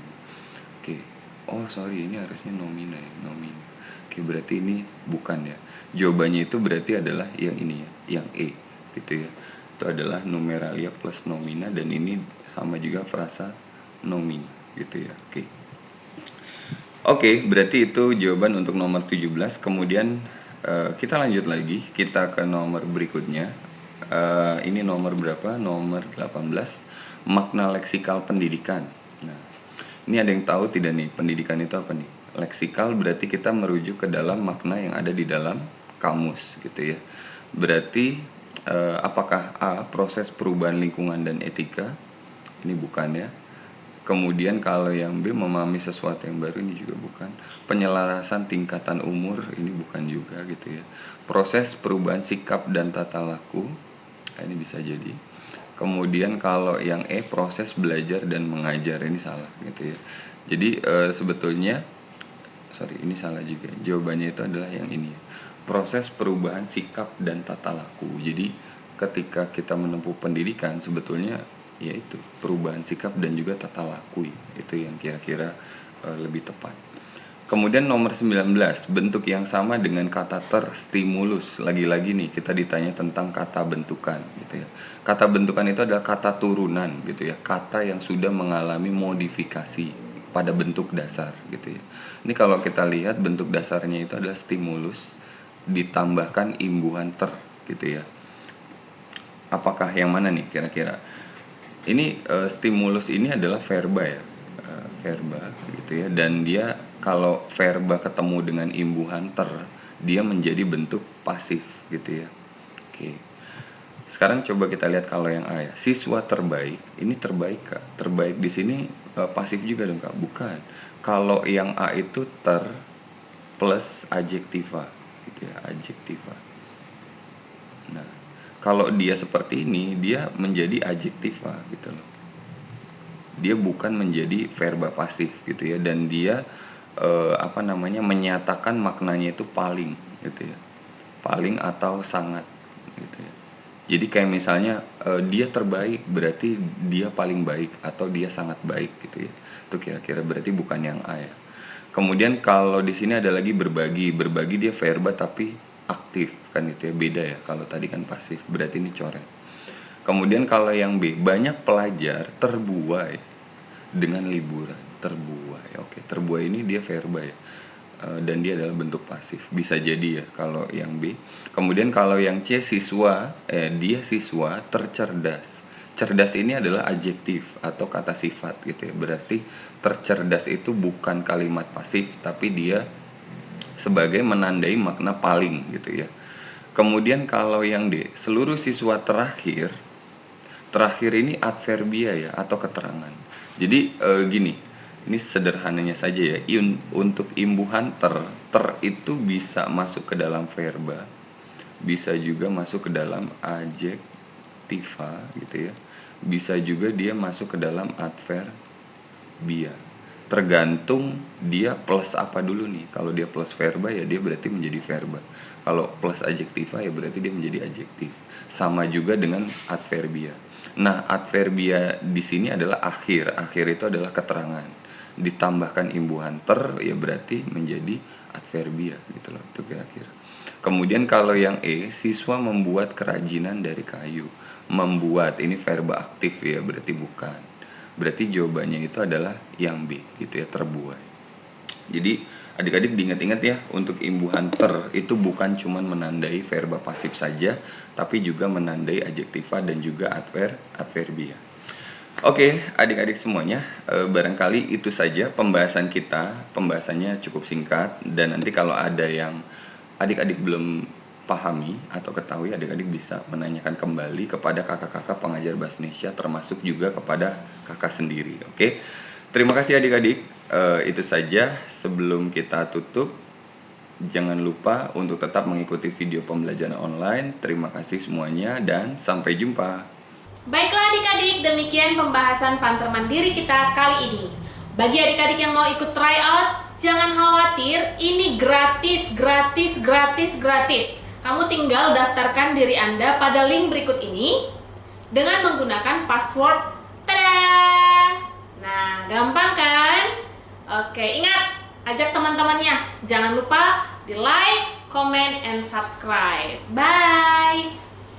Oke. Oh, sorry, ini harusnya nomina ya, nomina. Oke, berarti ini bukan ya. Jawabannya itu berarti adalah yang ini ya, yang E gitu ya. Itu adalah numeralia plus nomina dan ini sama juga frasa nomina gitu ya. Oke, berarti itu jawaban untuk nomor 17. Kemudian kita lanjut lagi, kita ke nomor berikutnya. Ini nomor berapa? Nomor 18. Makna leksikal pendidikan. Nah, ini ada yang tahu tidak nih pendidikan itu apa nih? Leksikal berarti kita merujuk ke dalam makna yang ada di dalam kamus gitu ya. Berarti apakah A, proses perubahan lingkungan dan etika? Ini bukan ya. Kemudian kalau yang B, memahami sesuatu yang baru, ini juga bukan. Penyelarasan tingkatan umur, ini bukan juga gitu ya. Proses perubahan sikap dan tata laku, ini bisa jadi. Kemudian kalau yang E, proses belajar dan mengajar, ini salah gitu ya. Jadi sebetulnya ini salah juga. Jawabannya itu adalah yang ini ya. Proses perubahan sikap dan tata laku. Jadi ketika kita menempuh pendidikan sebetulnya yaitu perubahan sikap dan juga tata laku. Itu yang kira-kira lebih tepat. Kemudian nomor 19, bentuk yang sama dengan kata terstimulus. Lagi-lagi nih kita ditanya tentang kata bentukan gitu ya. Kata bentukan itu adalah kata turunan gitu ya. Kata yang sudah mengalami modifikasi pada bentuk dasar gitu ya. Ini kalau kita lihat bentuk dasarnya itu adalah stimulus ditambahkan imbuhan ter gitu ya. Apakah yang mana nih kira-kira? Ini stimulus ini adalah verba ya. Verba gitu ya, dan dia kalau verba ketemu dengan imbuhan ter, dia menjadi bentuk pasif gitu ya. Oke. Sekarang coba kita lihat kalau yang A ya. Siswa terbaik, ini terbaik Kak. Terbaik di sini pasif juga dong Kak? Bukan. Kalau yang A itu ter plus adjektiva gitu ya, adjektiva. Nah, kalau dia seperti ini, dia menjadi adjektiva gitu loh. Dia bukan menjadi verba pasif gitu ya, dan dia menyatakan maknanya itu paling gitu ya, paling atau sangat gitu ya. Jadi kayak misalnya dia terbaik berarti dia paling baik atau dia sangat baik gitu ya. Itu kira-kira berarti bukan yang A ya. Kemudian kalau di sini ada lagi berbagi dia verba tapi aktif kan itu ya, beda ya. Kalau tadi kan pasif, berarti ini coret. Kemudian kalau yang B, banyak pelajar terbuai dengan liburan. Terbuai, oke. Terbuai ini dia verba ya, dan dia adalah bentuk pasif. Bisa jadi ya kalau yang B. Kemudian kalau yang C, dia siswa tercerdas. Cerdas ini adalah adjektif atau kata sifat gitu ya. Berarti tercerdas itu bukan kalimat pasif, tapi dia sebagai menandai makna paling gitu ya. Kemudian kalau yang D, seluruh siswa terakhir ini adverbia ya atau keterangan. Jadi gini, ini sederhananya saja ya. Untuk imbuhan ter itu bisa masuk ke dalam verba, bisa juga masuk ke dalam adjektiva gitu ya. Bisa juga dia masuk ke dalam adverbia. tergantung dia plus apa dulu nih. Kalau dia plus verba ya dia berarti menjadi verba. Kalau plus adjektiva ya berarti dia menjadi adjektif. Sama juga dengan adverbia. Nah, adverbia di sini adalah akhir. Akhir itu adalah keterangan. Ditambahkan imbuhan ter ya berarti menjadi adverbia gitu loh. Itu kira-kira. Kemudian kalau yang E, siswa membuat kerajinan dari kayu. Membuat ini verba aktif ya berarti bukan. Berarti jawabannya itu adalah yang B gitu ya, terbuat. Jadi adik-adik diingat-ingat ya, untuk imbuhan ter itu bukan cuma menandai verba pasif saja, tapi juga menandai adjektiva dan juga adverbia. Oke, adik-adik semuanya, barangkali itu saja pembahasan kita. Pembahasannya cukup singkat, dan nanti kalau ada yang adik-adik belum pahami atau ketahui, adik-adik bisa menanyakan kembali kepada kakak-kakak pengajar bahasa Indonesia, termasuk juga kepada kakak sendiri. Oke, terima kasih adik-adik. Itu saja. Sebelum kita tutup, jangan lupa untuk tetap mengikuti video pembelajaran online. Terima kasih semuanya dan sampai jumpa. Baiklah adik-adik, demikian pembahasan panter mandiri kita kali ini. Bagi adik-adik yang mau ikut try out, jangan khawatir, ini gratis. Kamu tinggal daftarkan diri Anda pada link berikut ini dengan menggunakan password. Tada! Nah, gampang kan? Oke, ingat, ajak teman-temannya. Jangan lupa di like, comment, and subscribe. Bye!